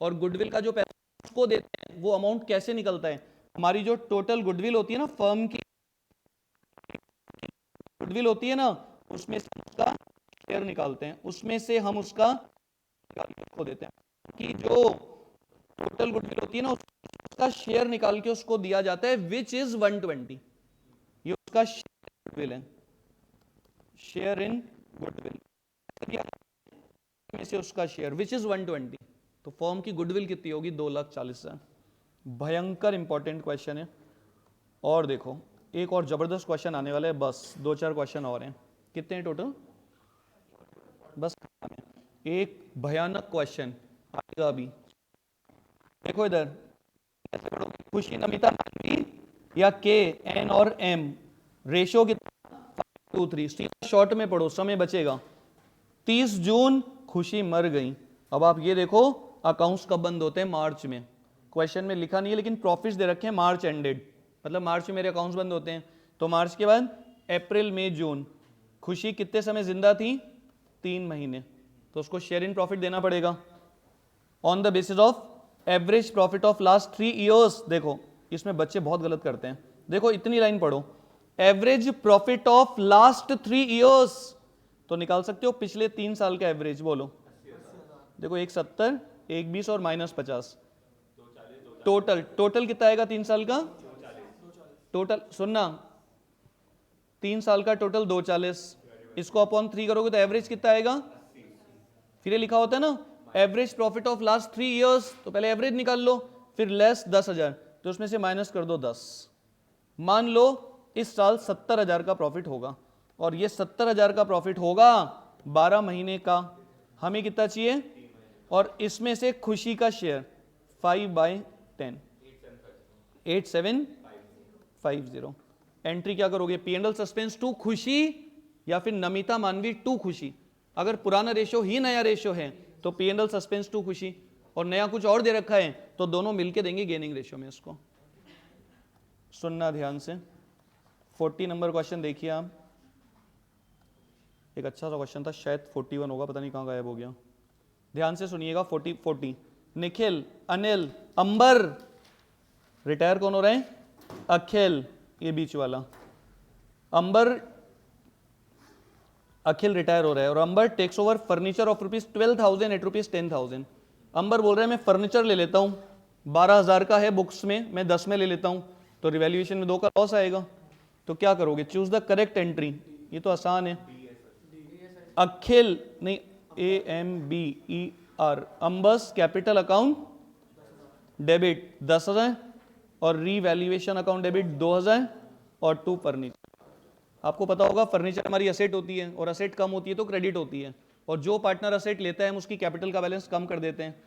और गुडविल का जो पैसा उसको देते हैं, वो अमाउंट कैसे निकलता है? हमारी जो टोटल गुडविल होती है ना, फर्म की गुडविल होती है ना, उसमें से उसका शेयर निकालते हैं, उसमें से हम उसका को देते हैं कि जो टोटल गुडविल होती है ना, उसका शेयर निकाल के उसको दिया जाता है, विच इज 120। ये उसका गुडविल है, शेयर इन गुडविल में से उसका शेयर विच इज 120। तो फर्म की गुडविल कितनी होगी? 2,40,000। भयंकर इंपॉर्टेंट क्वेश्चन है। और देखो एक और जबरदस्त क्वेश्चन आने वाला है, बस 2-4 क्वेश्चन और हैं। कितने हैं टोटल? बस एक भयानक क्वेश्चन आएगा अभी। देखो इधर, खुशी नमिता मानवी या के एन और एम, रेशो कितना? 5:3। शॉर्ट में पढ़ो, समय बचेगा। 30 जून खुशी मर गई। अब आप ये देखो अकाउंट्स कब बंद होते हैं? मार्च में। क्वेश्चन में लिखा नहीं है लेकिन प्रॉफिट्स दे रखे हैं मार्च एंडेड, मतलब मार्च में मेरे अकाउंट्स बंद होते हैं। तो मार्च के बाद अप्रैल मई जून, खुशी कितने समय जिंदा थी? 3 महीने। तो उसको शेयर इन प्रॉफिट देना पड़ेगा on the basis of average profit of last 3 years. देखो इसमें बच्चे बहुत गलत करते हैं। देखो इतनी लाइन पढ़ो, average profit of last 3 years. तो निकाल सकते हो पिछले 3 साल का एवरेज। बोलो, देखो एक 70, एक 20 और -50। टोटल कितना आएगा 3 साल का? टोटल सुनना, 3 साल का टोटल 240। इसको अपॉन 3 करोगे तो एवरेज कितना आएगा? फिर ये लिखा होता है ना average profit of last 3 years, तो पहले एवरेज निकाल लो, फिर लेस 10,000, तो उसमें से माइनस कर दो 10। मान लो इस साल 70,000 का प्रॉफिट होगा, और ये 70,000 का प्रॉफिट होगा 12 महीने का। हमें कितना चाहिए? और इसमें से खुशी का शेयर 5/10, 8750। एंट्री क्या करोगे? P&L सस्पेंस टू खुशी या फिर नमिता मानवी टू खुशी। अगर पुराना रेशो ही नया रेशो है तो P&L सस्पेंस टू खुशी, और नया कुछ और दे रखा है तो दोनों मिलके देंगे गेनिंग रेशो में। इसको सुनना ध्यान से। 40 नंबर क्वेश्चन देखिए आप। एक अच्छा सा क्वेश्चन था, शायद 41 होगा, पता नहीं कहाँ गायब हो गया। ध्यान से सुनिएगा। 40। निखिल, अनिल, अंबर, रिटायर कौन हो रहे हैं? अखिल, ये बीच वाला अंबर, अखिल रिटायर हो रहा है, और Ambar takes over furniture of ₹12,000 at ₹10,000। Ambar बोल रहा है मैं फर्नीचर ले लेता हूं, 12,000 का है बुक्स में, मैं 10 में ले लेता हूं, तो रिवैल्यूएशन में 2 का लॉस आएगा। तो क्या करोगे? Choose the correct entry. ये तो आसान है। अखिल नहीं, AMBER, अंबर्स कैपिटल अकाउंट डेबिट 10,000 और रीवैल्यूएशन अकाउंट डेबिट 2,000 और 2 फर्नीचर। आपको पता होगा फर्नीचर हमारी असेट होती है, और असेट कम होती है तो क्रेडिट होती है, और जो पार्टनर असेट लेता है हम उसकी कैपिटल का बैलेंस कम कर देते हैं,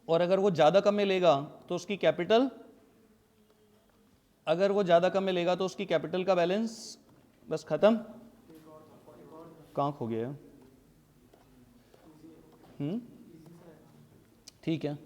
और अगर वो ज्यादा कम में लेगा तो उसकी कैपिटल, अगर वो ज्यादा कम में लेगा तो उसकी कैपिटल का बैलेंस बस खत्म। कहाँ खो गया? ठीक है।